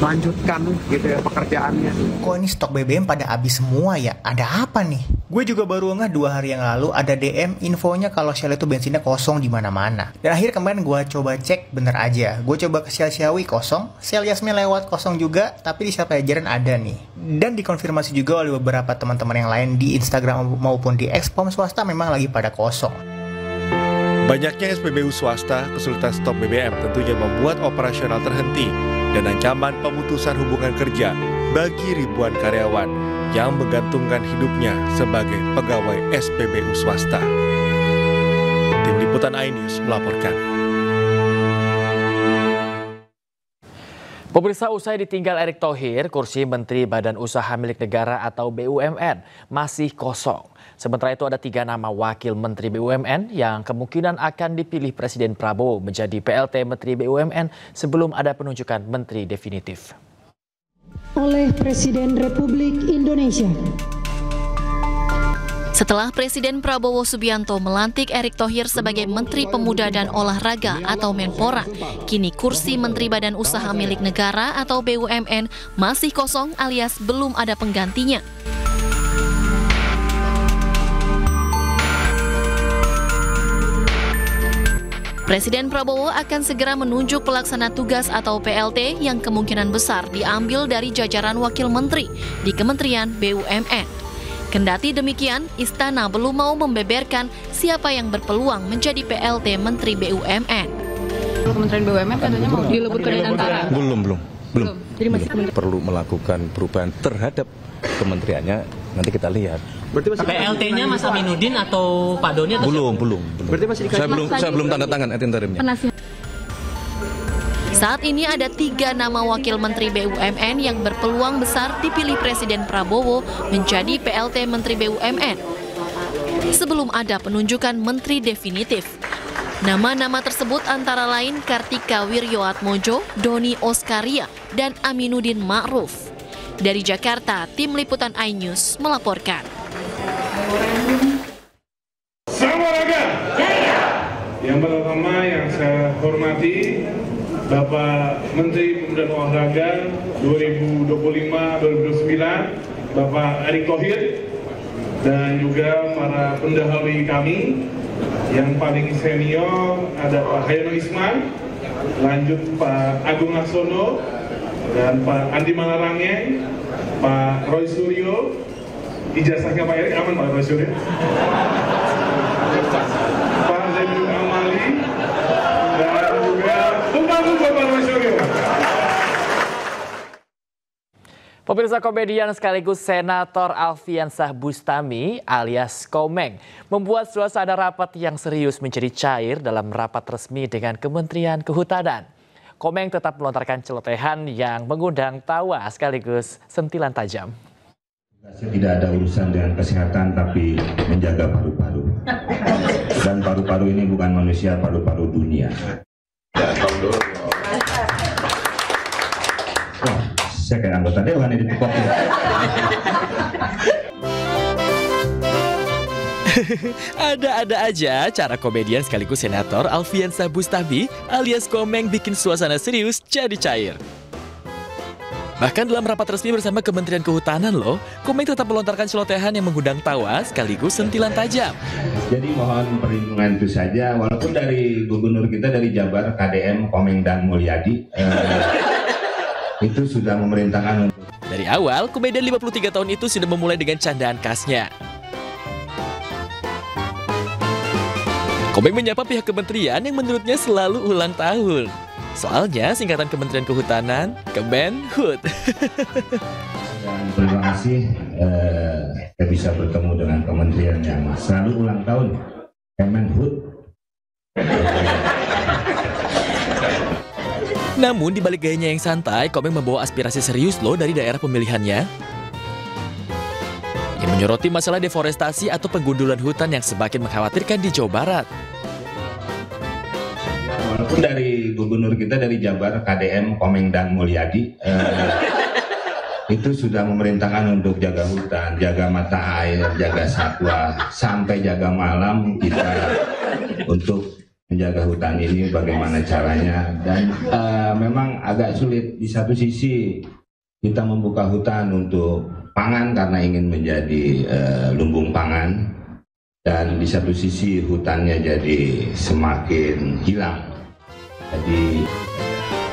melanjutkan gitu ya pekerjaannya. Kok ini stok BBM pada habis semua ya? Ada apa nih? Gue juga baru ngeh 2 hari yang lalu ada DM infonya kalau Shell itu bensinnya kosong di mana-mana. Dan akhirnya kemarin gue coba cek, bener aja. Gue coba ke Shell Ciawi kosong, Shell Yasmin lewat kosong juga, tapi di Shell Pajajaran ada nih. Dan dikonfirmasi juga oleh beberapa teman-teman yang lain di Instagram maupun di Expom swasta memang lagi pada kosong. Banyaknya SPBU swasta kesulitan stok BBM tentunya membuat operasional terhenti dan ancaman pemutusan hubungan kerja bagi ribuan karyawan yang menggantungkan hidupnya sebagai pegawai SPBU swasta. Tim Liputan iNews melaporkan. Pemirsa, usai ditinggal Erick Thohir, kursi Menteri Badan Usaha Milik Negara atau BUMN masih kosong. Sementara itu ada 3 nama wakil Menteri BUMN yang kemungkinan akan dipilih Presiden Prabowo menjadi PLT Menteri BUMN sebelum ada penunjukan Menteri definitif. Oleh Presiden Republik Indonesia. Setelah Presiden Prabowo Subianto melantik Erick Thohir sebagai Menteri Pemuda dan Olahraga atau Menpora, kini kursi Menteri Badan Usaha Milik Negara atau BUMN masih kosong alias belum ada penggantinya. Presiden Prabowo akan segera menunjuk pelaksana tugas atau PLT yang kemungkinan besar diambil dari jajaran wakil menteri di Kementerian BUMN. Kendati demikian, Istana belum mau membeberkan siapa yang berpeluang menjadi PLT Menteri BUMN. Kementerian BUMN katanya mau dileburkan dari antara. Belum. Jadi masih perlu melakukan perubahan terhadap kementeriannya, nanti kita lihat. PLT-nya Mas Aminuddin atau Pak Doni atau Belum. Saya belum tanda tangan interimnya. Saat ini ada 3 nama wakil Menteri BUMN yang berpeluang besar dipilih Presiden Prabowo menjadi PLT Menteri BUMN. Sebelum ada penunjukan Menteri definitif. Nama-nama tersebut antara lain Kartika Wirjoatmojo, Doni Oskaria, dan Aminuddin Ma'ruf. Dari Jakarta, Tim Liputan iNews melaporkan. Samaraga! Yang pertama yang saya hormati Bapak Menteri Pemuda dan Olahraga 2025-2029, Bapak Erick Thohir, dan juga para pendahului kami. Yang paling senior ada Pak Hayono Isman, lanjut Pak Agung Laksono, dan Pak Andi Malarangeng, Pak Roy Suryo. Ijazahnya Pak Erick aman Pak Roy Suryo. Pak Zainul Amali, dan juga pembantu Pak Roy Suryo. Pemirsa, komedian sekaligus Senator Alfiansah Bustami alias Komeng membuat suasana rapat yang serius menjadi cair dalam rapat resmi dengan Kementerian Kehutanan. Komeng tetap melontarkan celotehan yang mengundang tawa sekaligus sentilan tajam. Tidak ada urusan dengan kesehatan tapi menjaga paru-paru. Dan paru-paru ini bukan manusia, paru-paru dunia. Saya kayak anggota dewan ini di kopi. Ada-ada aja cara komedian sekaligus Senator Alfiansah Bustami alias Komeng bikin suasana serius jadi cair. Bahkan dalam rapat resmi bersama Kementerian Kehutanan loh, Komeng tetap melontarkan celotehan yang mengundang tawa sekaligus sentilan tajam. Jadi mohon perlindungan itu saja, walaupun dari gubernur kita dari Jabar, KDM, Komeng dan Mulyadi, itu sudah memerintahkan untuk... Dari awal, komedian 53 tahun itu sudah memulai dengan candaan khasnya. Komeng menyapa pihak kementerian yang menurutnya selalu ulang tahun. Soalnya singkatan Kementerian Kehutanan, Kemenhut. Dan terima kasih kita bisa bertemu dengan kementerian yang selalu ulang tahun, Kemenhut. Namun di balik gayanya yang santai, Komeng membawa aspirasi serius loh dari daerah pemilihannya. Yang menyoroti masalah deforestasi atau penggundulan hutan yang semakin mengkhawatirkan di Jawa Barat. Walaupun dari gubernur kita dari Jabar, KDM, Komeng dan Mulyadi, itu sudah memerintahkan untuk jaga hutan, jaga mata air, jaga satwa, sampai jaga malam kita untuk menjaga hutan ini bagaimana caranya. Dan memang agak sulit di satu sisi kita membuka hutan untuk pangan karena ingin menjadi lumbung pangan, dan di satu sisi hutannya jadi semakin hilang. Jadi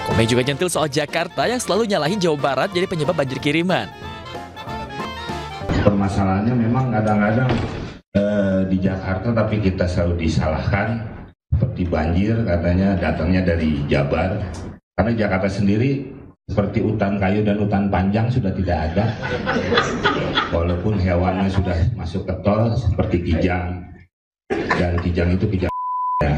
Komeng juga nyentil soal Jakarta yang selalu nyalahin Jawa Barat jadi penyebab banjir kiriman. permasalahannya memang kadang-kadang di Jakarta tapi kita selalu disalahkan, seperti banjir katanya datangnya dari Jabar, karena Jakarta sendiri seperti hutan kayu dan hutan panjang sudah tidak ada, walaupun hewannya sudah masuk ke tol seperti kijang, dan kijang itu kijang ya.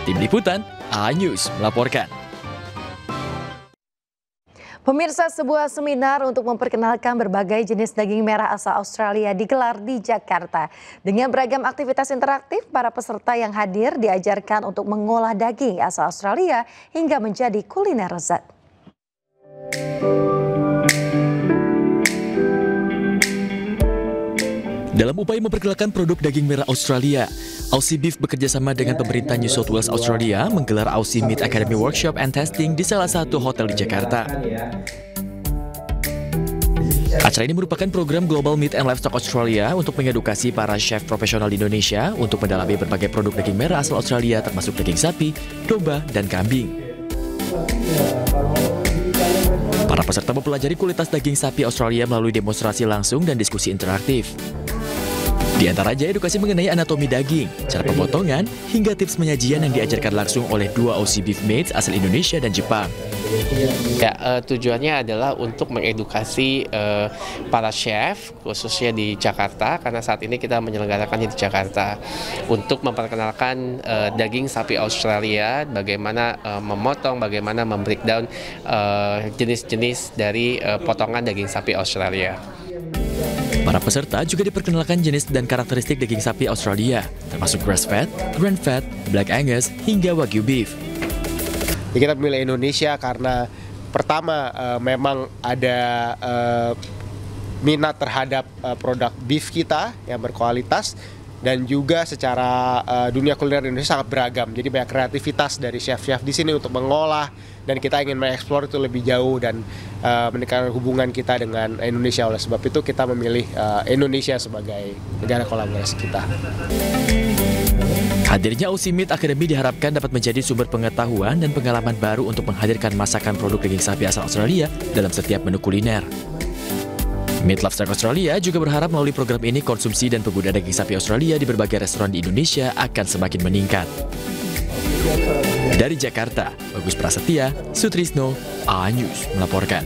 Tim Liputan, A-News melaporkan. Pemirsa, sebuah seminar untuk memperkenalkan berbagai jenis daging merah asal Australia digelar di Jakarta. Dengan beragam aktivitas interaktif, para peserta yang hadir diajarkan untuk mengolah daging asal Australia hingga menjadi kuliner lezat. Dalam upaya memperkenalkan produk daging merah Australia, Aussie Beef bekerjasama dengan pemerintah New South Wales Australia menggelar Aussie Meat Academy Workshop and Testing di salah satu hotel di Jakarta. Acara ini merupakan program Global Meat and Livestock Australia untuk mengedukasi para chef profesional di Indonesia untuk mendalami berbagai produk daging merah asal Australia termasuk daging sapi, domba, dan kambing. Para peserta mempelajari kualitas daging sapi Australia melalui demonstrasi langsung dan diskusi interaktif. Di antaranya edukasi mengenai anatomi daging, cara pemotongan, hingga tips penyajian yang diajarkan langsung oleh dua Aussie Beef Mates asal Indonesia dan Jepang. Ya, tujuannya adalah untuk mengedukasi para chef, khususnya di Jakarta, karena saat ini kita menyelenggarakannya di Jakarta, untuk memperkenalkan daging sapi Australia, bagaimana memotong, bagaimana membreakdown jenis-jenis dari potongan daging sapi Australia. Para peserta juga diperkenalkan jenis dan karakteristik daging sapi Australia, termasuk grass fat, grand fat, black Angus, hingga Wagyu beef. Ya, kita memilih Indonesia karena pertama memang ada minat terhadap produk beef kita yang berkualitas, dan juga secara dunia kuliner Indonesia sangat beragam. Jadi banyak kreativitas dari chef-chef di sini untuk mengolah, dan kita ingin mengeksplor itu lebih jauh dan meningkatkan hubungan kita dengan Indonesia. Oleh sebab itu kita memilih Indonesia sebagai negara kolaborasi kita. Hadirnya Aussie Meat Academy diharapkan dapat menjadi sumber pengetahuan dan pengalaman baru untuk menghadirkan masakan produk daging sapi asal Australia dalam setiap menu kuliner. Meat Livestock Australia juga berharap melalui program ini konsumsi dan pengguna daging sapi Australia di berbagai restoran di Indonesia akan semakin meningkat. Dari Jakarta, Bagus Prasetya, Sutrisno, A-News melaporkan.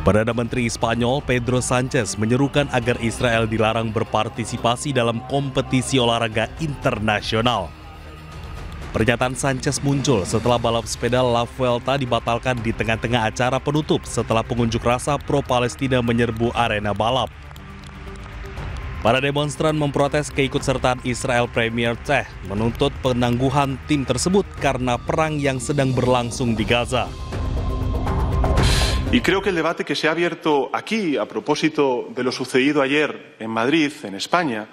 Perdana Menteri Spanyol Pedro Sanchez menyerukan agar Israel dilarang berpartisipasi dalam kompetisi olahraga internasional. Pernyataan Sanchez muncul setelah balap sepeda La Vuelta dibatalkan di tengah-tengah acara penutup setelah pengunjuk rasa pro-Palestina menyerbu arena balap. Para demonstran memprotes keikutsertaan Israel Premier Teh menuntut penangguhan tim tersebut karena perang yang sedang berlangsung di Gaza. Y creo que el debate que se ha abierto aquí a propósito de lo sucedido ayer en Madrid, en España,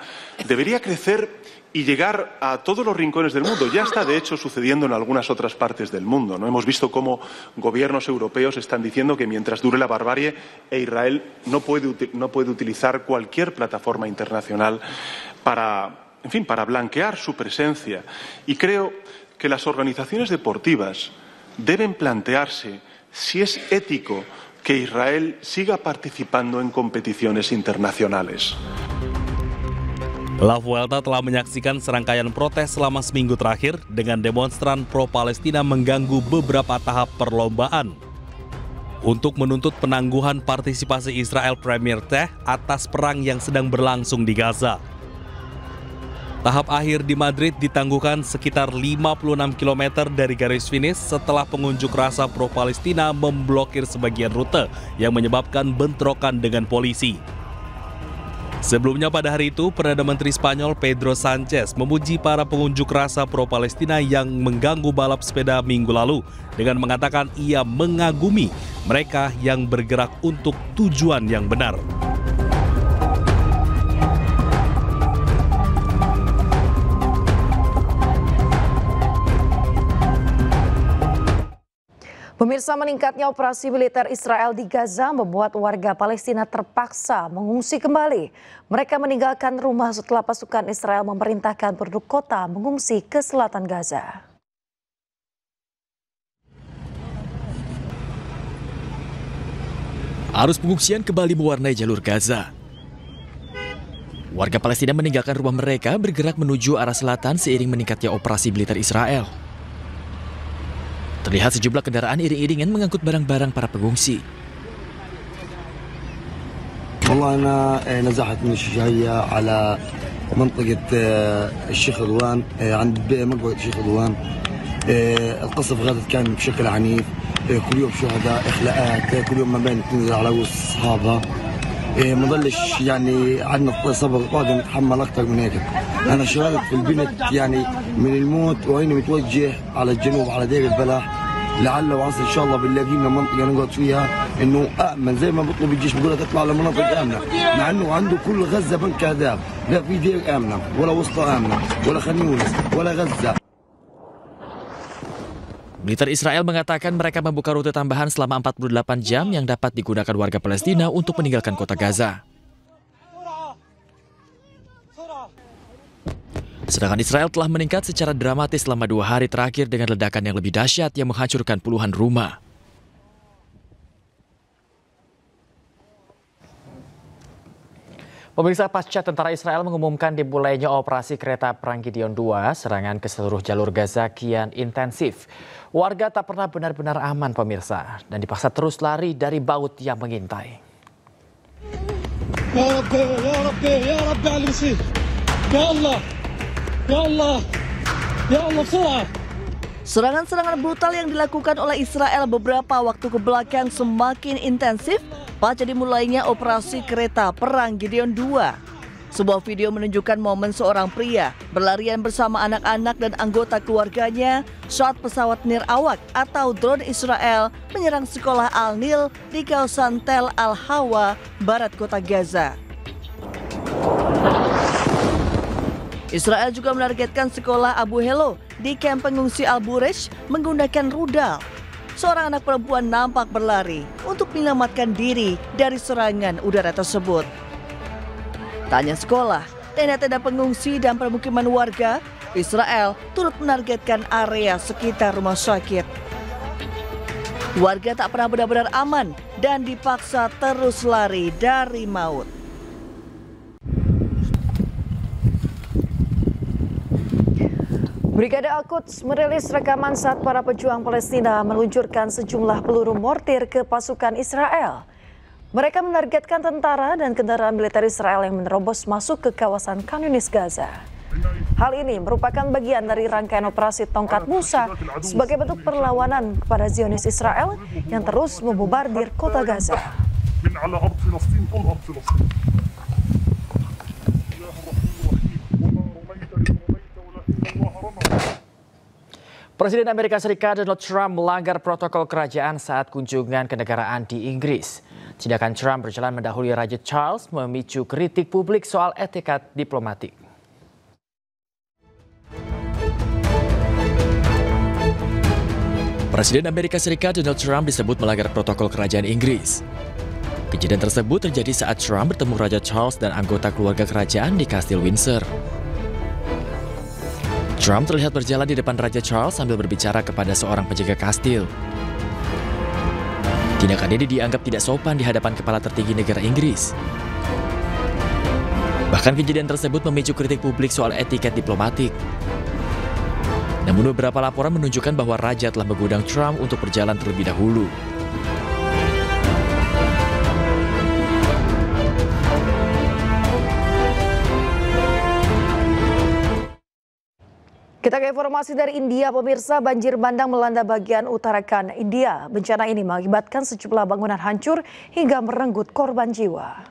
debería crecer y llegar a todos los rincones del mundo. Ya está, de hecho, sucediendo en algunas otras partes del mundo, ¿no? Hemos visto cómo gobiernos europeos están diciendo que mientras dure la barbarie, Israel no puede utilizar cualquier plataforma internacional para, en fin, para blanquear su presencia. Y creo que las organizaciones deportivas deben plantearse si es ético que Israel siga participando en competiciones internacionales. La Vuelta telah menyaksikan serangkaian protes selama seminggu terakhir dengan demonstran pro-Palestina mengganggu beberapa tahap perlombaan untuk menuntut penangguhan partisipasi Israel Premier Teh atas perang yang sedang berlangsung di Gaza. Tahap akhir di Madrid ditangguhkan sekitar 56 km dari garis finish setelah pengunjuk rasa pro-Palestina memblokir sebagian rute yang menyebabkan bentrokan dengan polisi. Sebelumnya pada hari itu, Perdana Menteri Spanyol Pedro Sanchez memuji para pengunjuk rasa pro-Palestina yang mengganggu balap sepeda minggu lalu dengan mengatakan ia mengagumi mereka yang bergerak untuk tujuan yang benar. Pemirsa, meningkatnya operasi militer Israel di Gaza membuat warga Palestina terpaksa mengungsi kembali. Mereka meninggalkan rumah setelah pasukan Israel memerintahkan penduduk kota mengungsi ke selatan Gaza. Arus pengungsian kembali mewarnai jalur Gaza. Warga Palestina meninggalkan rumah mereka bergerak menuju arah selatan seiring meningkatnya operasi militer Israel. Terlihat sejumlah kendaraan iring-iringan mengangkut barang-barang para pengungsi. والله أنا نزحت من الشجاعية على منطقة الشيخ رضوان عند مقبرة الشيخ رضوان. القصف غادت كان بشكل عنيف، كل يوم شهداء، إخلاءات، كل يوم ما بين تنزل على رؤوس أصحابها. ما ظلش يعني عندنا صبر قادر نتحمل أكثر من هيك. أنا شاهدت في البنت يعني من الموت وهنا متوجه على الجنوب على دير البلح، لعل وعسى إن شاء الله بنلاقي لنا منطقة نقعد فيها إنه أأمن زي ما بطلب الجيش بيقول تطلع لمناطق آمنة، مع إنه عنده كل غزة بنك أهداف، لا في دير آمنة ولا وسطى آمنة ولا خان يونس ولا غزة. Militer Israel mengatakan mereka membuka rute tambahan selama 48 jam yang dapat digunakan warga Palestina untuk meninggalkan kota Gaza. Sedangkan Israel telah meningkat secara dramatis selama 2 hari terakhir dengan ledakan yang lebih dahsyat yang menghancurkan puluhan rumah. Pemirsa, pasca tentara Israel mengumumkan dimulainya operasi kereta perang Gideon II, serangan ke seluruh jalur Gaza kian intensif. Warga tak pernah benar-benar aman, pemirsa, dan dipaksa terus lari dari baut yang mengintai. Ya Rabbi, ya Rabbi, ya Rabbi al-Masih. Ya Allah, ya Allah, ya Allah, surah. Serangan-serangan brutal yang dilakukan oleh Israel beberapa waktu ke belakang semakin intensif pasca dimulainya operasi kereta perang Gideon II. Sebuah video menunjukkan momen seorang pria berlarian bersama anak-anak dan anggota keluarganya saat pesawat nirawak atau drone Israel menyerang sekolah Al-Nil di kawasan Tel Al-Hawa, barat kota Gaza. Israel juga menargetkan sekolah Abu Helo di kamp pengungsi Al-Buresh menggunakan rudal. Seorang anak perempuan nampak berlari untuk menyelamatkan diri dari serangan udara tersebut. Tak hanya sekolah, tenda-tenda pengungsi dan permukiman warga, Israel turut menargetkan area sekitar rumah sakit. Warga tak pernah benar-benar aman dan dipaksa terus lari dari maut. Brigade Al-Quds merilis rekaman saat para pejuang Palestina meluncurkan sejumlah peluru mortir ke pasukan Israel. Mereka menargetkan tentara dan kendaraan militer Israel yang menerobos masuk ke kawasan Khan Yunis, Gaza. Hal ini merupakan bagian dari rangkaian operasi Tongkat Musa sebagai bentuk perlawanan kepada Zionis Israel yang terus membobardir kota Gaza. Presiden Amerika Serikat Donald Trump melanggar protokol kerajaan saat kunjungan kenegaraan di Inggris. Tindakan Trump berjalan mendahului Raja Charles memicu kritik publik soal etikat diplomatik. Presiden Amerika Serikat Donald Trump disebut melanggar protokol kerajaan Inggris. Kejadian tersebut terjadi saat Trump bertemu Raja Charles dan anggota keluarga kerajaan di Kastil Windsor. Trump terlihat berjalan di depan Raja Charles sambil berbicara kepada seorang penjaga kastil. Tindakan ini dianggap tidak sopan di hadapan kepala tertinggi negara Inggris. Bahkan kejadian tersebut memicu kritik publik soal etiket diplomatik. Namun beberapa laporan menunjukkan bahwa Raja telah mengundang Trump untuk berjalan terlebih dahulu. Kita ke informasi dari India, pemirsa. Banjir bandang melanda bagian Uttarakhand, India. Bencana ini mengakibatkan sejumlah bangunan hancur hingga merenggut korban jiwa.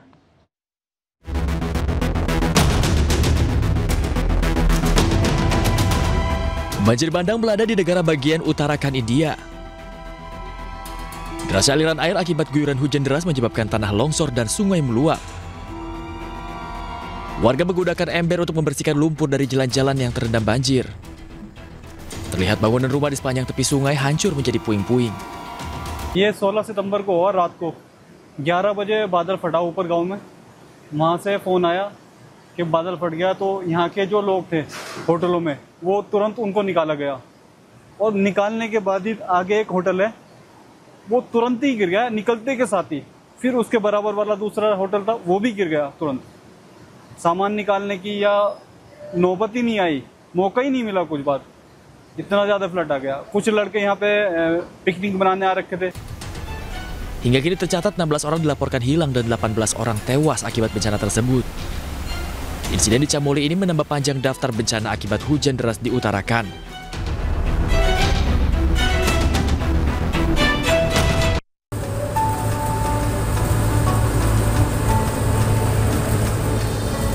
Banjir bandang melanda di negara bagian Uttarakhand, India. Derasnya aliran air akibat guyuran hujan deras menyebabkan tanah longsor dan sungai meluap. Warga menggunakan ember untuk membersihkan lumpur dari jalan-jalan yang terendam banjir. Terlihat bangunan rumah di sepanjang tepi sungai hancur menjadi puing-puing. ये 16 सितंबर को हुआ रात को 11 बजे बादल फटा ऊपर गांव में। वहाँ से फ़ोन आया कि बादल फट गया, तो यहाँ के जो लोग थे होटलों में वो तुरंत उनको निकाला गया और निकालने के बाद ही आगे एक होटल है वो तुरंत ही गिर गया निकलते के साथ ही। फिर उसके बराबर वाला दूसरा होटल था वो भी गिर गया तुरंत। सामान निकालने की या नौबत ही नहीं आई, मौका ही नहीं मिला कुछ बात, इतना ज़्यादा फ्लड आ गया। कुछ लड़के यहाँ पे पिकनिक बनाने आ रखे थे। Hingga kini tercatat 16 orang dilaporkan hilang dan 18 orang tewas akibat bencana tersebut. Insiden di Camoli ini menambah panjang daftar bencana akibat hujan deras diutarakan.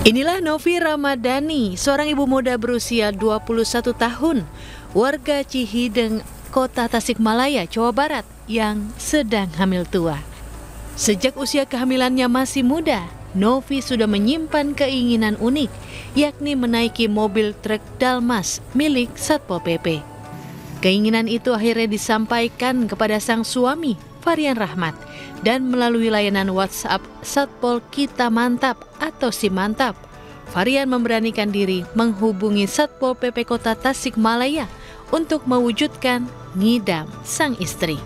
Inilah Novi Ramadhani, seorang ibu muda berusia 21 tahun, warga Cihideng, Kota Tasikmalaya, Jawa Barat, yang sedang hamil tua. Sejak usia kehamilannya masih muda, Novi sudah menyimpan keinginan unik, yakni menaiki mobil truk Dalmas milik Satpol PP. Keinginan itu akhirnya disampaikan kepada sang suami, Varian Rahmat, dan melalui layanan WhatsApp Satpol Kita Mantap atau Si Mantap, Varian memberanikan diri menghubungi Satpol PP Kota Tasikmalaya untuk mewujudkan ngidam sang istri.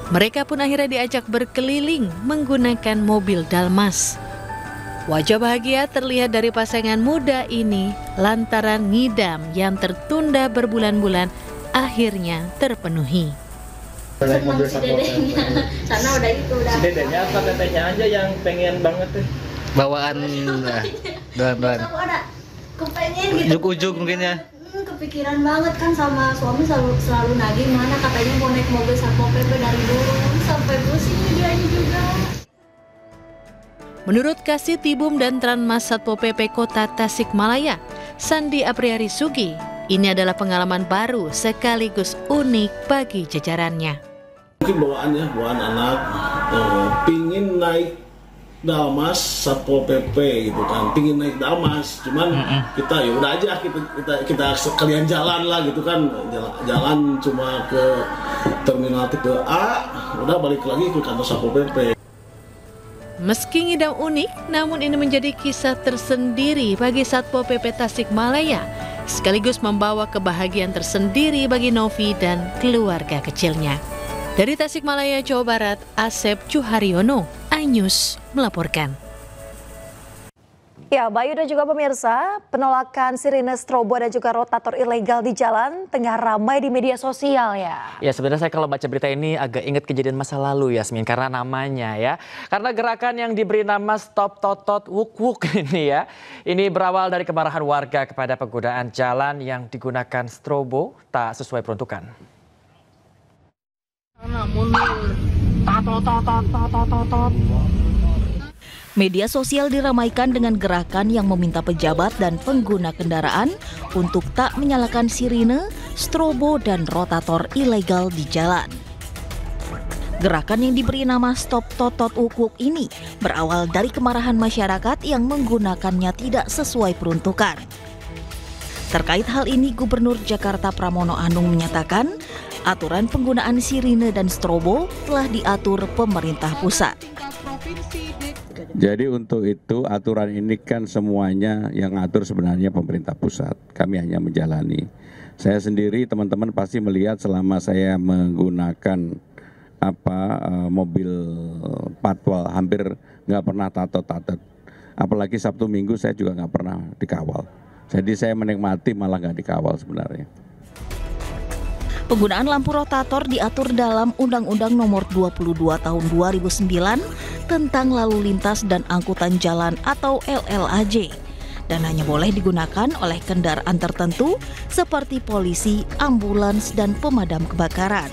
Mereka pun akhirnya diajak berkeliling menggunakan mobil Dalmas. Wajah bahagia terlihat dari pasangan muda ini lantaran ngidam yang tertunda berbulan-bulan akhirnya terpenuhi. Senang si dedenya, karena udah itu udah. Si dedenya apa tetehnya aja yang pengen banget tuh? Bawaan, bawaan. Kepengen gitu. Ujuk-ujuk mungkin ya. Kepikiran banget kan sama suami selalu nagih mana katanya mau naik mobil Satpol PP dari dulu sampai pusing dia juga. Menurut Kasitibum dan Tranmas Satpol PP Kota Tasikmalaya, Sandi Apriari Sugi, ini adalah pengalaman baru sekaligus unik bagi jajarannya. Mungkin bawaan anak pingin naik Dalmas Satpol PP gitu kan, pingin naik Dalmas, cuman kita ya udah aja kita sekalian jalan lah gitu kan, jalan cuma ke terminal tipe A, udah balik lagi ke kantor Satpol PP. Meski ngidam unik, namun ini menjadi kisah tersendiri bagi Satpol PP Tasikmalaya, sekaligus membawa kebahagiaan tersendiri bagi Novi dan keluarga kecilnya. Dari Tasikmalaya, Jawa Barat, Asep Cuharyono, iNews melaporkan. Ya, Bayu dan juga pemirsa, penolakan sirine strobo dan juga rotator ilegal di jalan tengah ramai di media sosial ya. Ya, sebenarnya saya kalau baca berita ini agak ingat kejadian masa lalu Yasmin, karena namanya ya. Karena gerakan yang diberi nama Stop Totot Wuk Wuk ini ya. Ini berawal dari kemarahan warga kepada penggunaan jalan yang digunakan strobo tak sesuai peruntukan. Media sosial diramaikan dengan gerakan yang meminta pejabat dan pengguna kendaraan untuk tak menyalakan sirine, strobo, dan rotator ilegal di jalan. Gerakan yang diberi nama Stop Totot Ukuk ini berawal dari kemarahan masyarakat yang menggunakannya tidak sesuai peruntukan. Terkait hal ini, Gubernur Jakarta Pramono Anung menyatakan aturan penggunaan sirine dan strobo telah diatur pemerintah pusat. Jadi untuk itu aturan ini kan semuanya yang ngatur sebenarnya pemerintah pusat. Kami hanya menjalani. Saya sendiri, teman-teman pasti melihat selama saya menggunakan mobil patwal hampir nggak pernah tato-tato. Apalagi Sabtu Minggu saya juga nggak pernah dikawal. Jadi saya menikmati malah nggak dikawal sebenarnya. Penggunaan lampu rotator diatur dalam Undang-Undang Nomor 22 Tahun 2009 tentang Lalu Lintas dan Angkutan Jalan atau LLAJ dan hanya boleh digunakan oleh kendaraan tertentu seperti polisi, ambulans, dan pemadam kebakaran.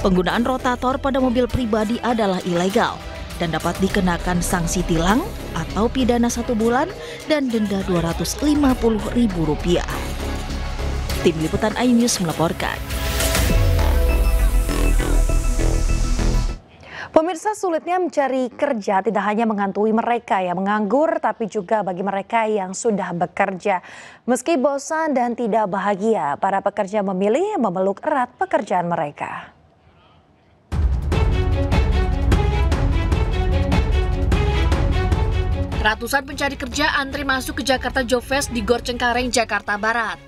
Penggunaan rotator pada mobil pribadi adalah ilegal dan dapat dikenakan sanksi tilang atau pidana 1 bulan dan denda Rp250.000. Tim Liputan iNews melaporkan. Pemirsa, sulitnya mencari kerja tidak hanya menghantui mereka yang menganggur, tapi juga bagi mereka yang sudah bekerja. Meski bosan dan tidak bahagia, para pekerja memilih memeluk erat pekerjaan mereka. Ratusan pencari kerja antri masuk ke Jakarta Job Fest di Gor Cengkareng, Jakarta Barat.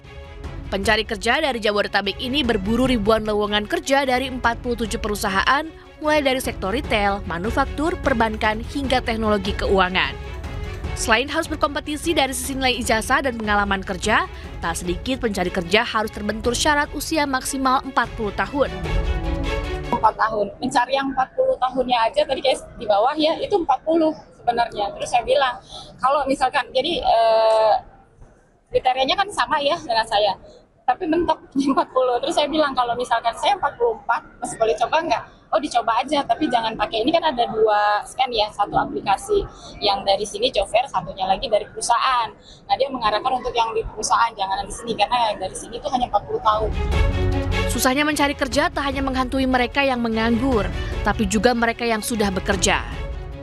Pencari kerja dari Jabodetabek ini berburu ribuan lowongan kerja dari 47 perusahaan, mulai dari sektor retail, manufaktur, perbankan, hingga teknologi keuangan. Selain harus berkompetisi dari sisi nilai ijazah dan pengalaman kerja, tak sedikit pencari kerja harus terbentur syarat usia maksimal 40 tahun. 4 tahun, mencari yang 40 tahunnya aja tadi kayak di bawah ya, itu 40 sebenarnya. Terus saya bilang, kalau misalkan, jadi kriterianya kan sama ya dengan saya, tapi mentok 40. Terus saya bilang, kalau misalkan saya 44, masih boleh coba nggak? Oh, dicoba aja, tapi jangan pakai, ini kan ada 2 scan ya, satu aplikasi yang dari sini job fair, satunya lagi dari perusahaan. Nah, dia mengarahkan untuk yang di perusahaan, jangan di sini, karena yang dari sini itu hanya 40 tahun. Susahnya mencari kerja tak hanya menghantui mereka yang menganggur, tapi juga mereka yang sudah bekerja.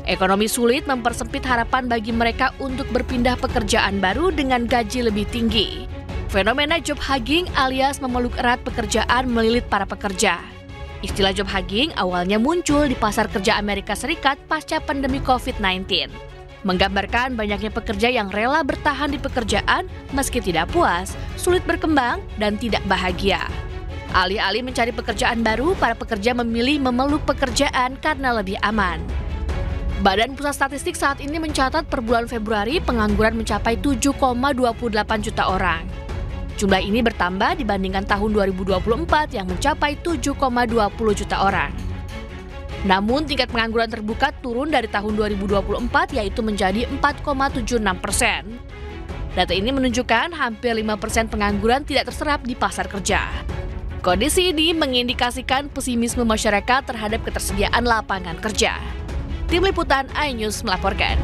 Ekonomi sulit mempersempit harapan bagi mereka untuk berpindah pekerjaan baru dengan gaji lebih tinggi. Fenomena job hugging alias memeluk erat pekerjaan melilit para pekerja. Istilah job hugging awalnya muncul di pasar kerja Amerika Serikat pasca pandemi COVID-19. Menggambarkan banyaknya pekerja yang rela bertahan di pekerjaan meski tidak puas, sulit berkembang, dan tidak bahagia. Alih-alih mencari pekerjaan baru, para pekerja memilih memeluk pekerjaan karena lebih aman. Badan Pusat Statistik saat ini mencatat per bulan Februari pengangguran mencapai 7,28 juta orang. Jumlah ini bertambah dibandingkan tahun 2024 yang mencapai 7,20 juta orang. Namun tingkat pengangguran terbuka turun dari tahun 2024 yaitu menjadi 4,76%. Data ini menunjukkan hampir 5% pengangguran tidak terserap di pasar kerja. Kondisi ini mengindikasikan pesimisme masyarakat terhadap ketersediaan lapangan kerja. Tim Liputan iNews melaporkan.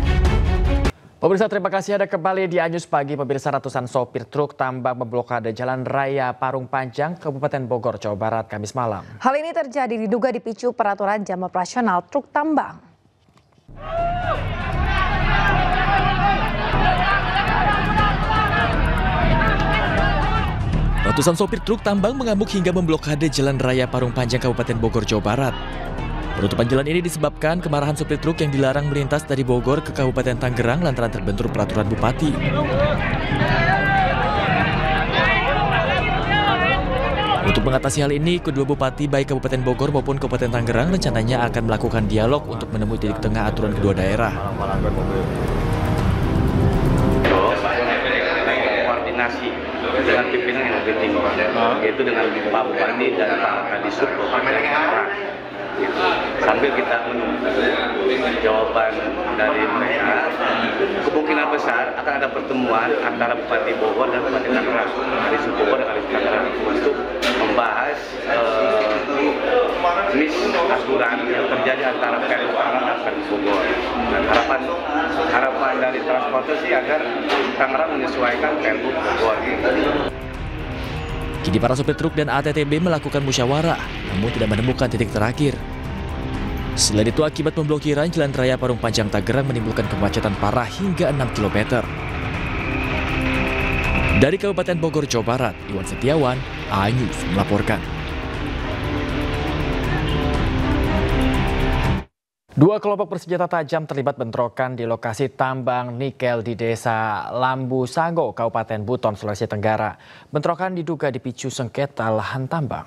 Pemirsa, terima kasih Anda kembali di iNews Pagi. Pemirsa, ratusan sopir truk tambang memblokade Jalan Raya Parung Panjang, Kabupaten Bogor, Jawa Barat, Kamis malam. Hal ini terjadi diduga dipicu peraturan jam operasional truk tambang. Ratusan sopir truk tambang mengamuk hingga memblokade Jalan Raya Parung Panjang, Kabupaten Bogor, Jawa Barat. Penutupan jalan ini disebabkan kemarahan sopir truk yang dilarang melintas dari Bogor ke Kabupaten Tangerang lantaran terbentur peraturan bupati. Untuk mengatasi hal ini, kedua bupati baik Kabupaten Bogor maupun Kabupaten Tangerang rencananya akan melakukan dialog untuk menemui titik tengah aturan kedua daerah. Koordinasi dengan pimpinan yang lebih tinggi, yaitu dengan Pak Bupati dan Pak Kadisub. Sambil kita menunggu jawaban dari mereka, kemungkinan besar akan ada pertemuan antara Bupati Bogor dan Bupati Tangerang, Kadisub Bogor dan Kadisub Tangerang untuk membahas aturan yang terjadi antara Pemprov Tangerang dan Kadisub Bogor. Dan harapan dari transportasi agar Tangerang menyesuaikan Pemprov Bogor. Kini para sopir truk dan ATTB melakukan musyawarah, namun tidak menemukan titik terakhir. Selain itu, akibat pemblokiran Jalan Raya Parung Panjang Tangerang menimbulkan kemacetan parah hingga 6 km. Dari Kabupaten Bogor, Jawa Barat, Iwan Setiawan, iNews melaporkan. Dua kelompok bersenjata tajam terlibat bentrokan di lokasi tambang nikel di Desa Lambu Sango, Kabupaten Buton, Sulawesi Tenggara. Bentrokan diduga dipicu sengketa lahan tambang.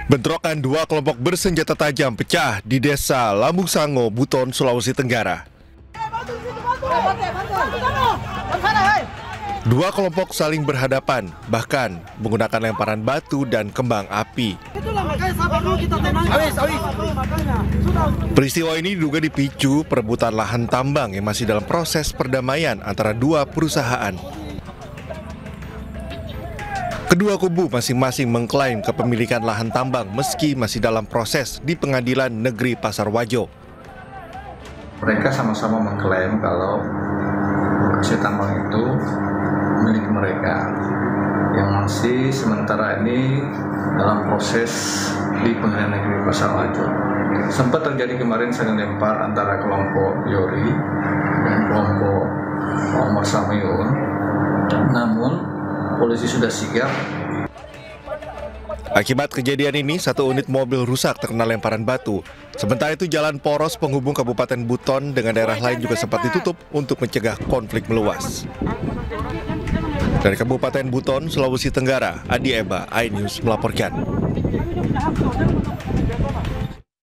Bentrokan dua kelompok bersenjata tajam pecah di Desa Lambu Sango, Buton, Sulawesi Tenggara. Dua kelompok saling berhadapan, bahkan menggunakan lemparan batu dan kembang api. Peristiwa ini diduga dipicu perebutan lahan tambang yang masih dalam proses perdamaian antara dua perusahaan. Kedua kubu masing-masing mengklaim kepemilikan lahan tambang meski masih dalam proses di Pengadilan Negeri Pasar Wajo. Mereka sama-sama mengklaim kalau hasil tambang itu milik mereka, yang masih sementara ini dalam proses di Pengadilan Negeri Pasar Maju. Sempat terjadi kemarin saling lempar antara kelompok Yori dan kelompok Omar Samiun, namun polisi sudah sigap. Akibat kejadian ini, 1 unit mobil rusak terkena lemparan batu. Sementara itu, jalan poros penghubung Kabupaten Buton dengan daerah lain juga sempat ditutup untuk mencegah konflik meluas. Dari Kabupaten Buton, Sulawesi Tenggara, Adi Eba, iNews melaporkan.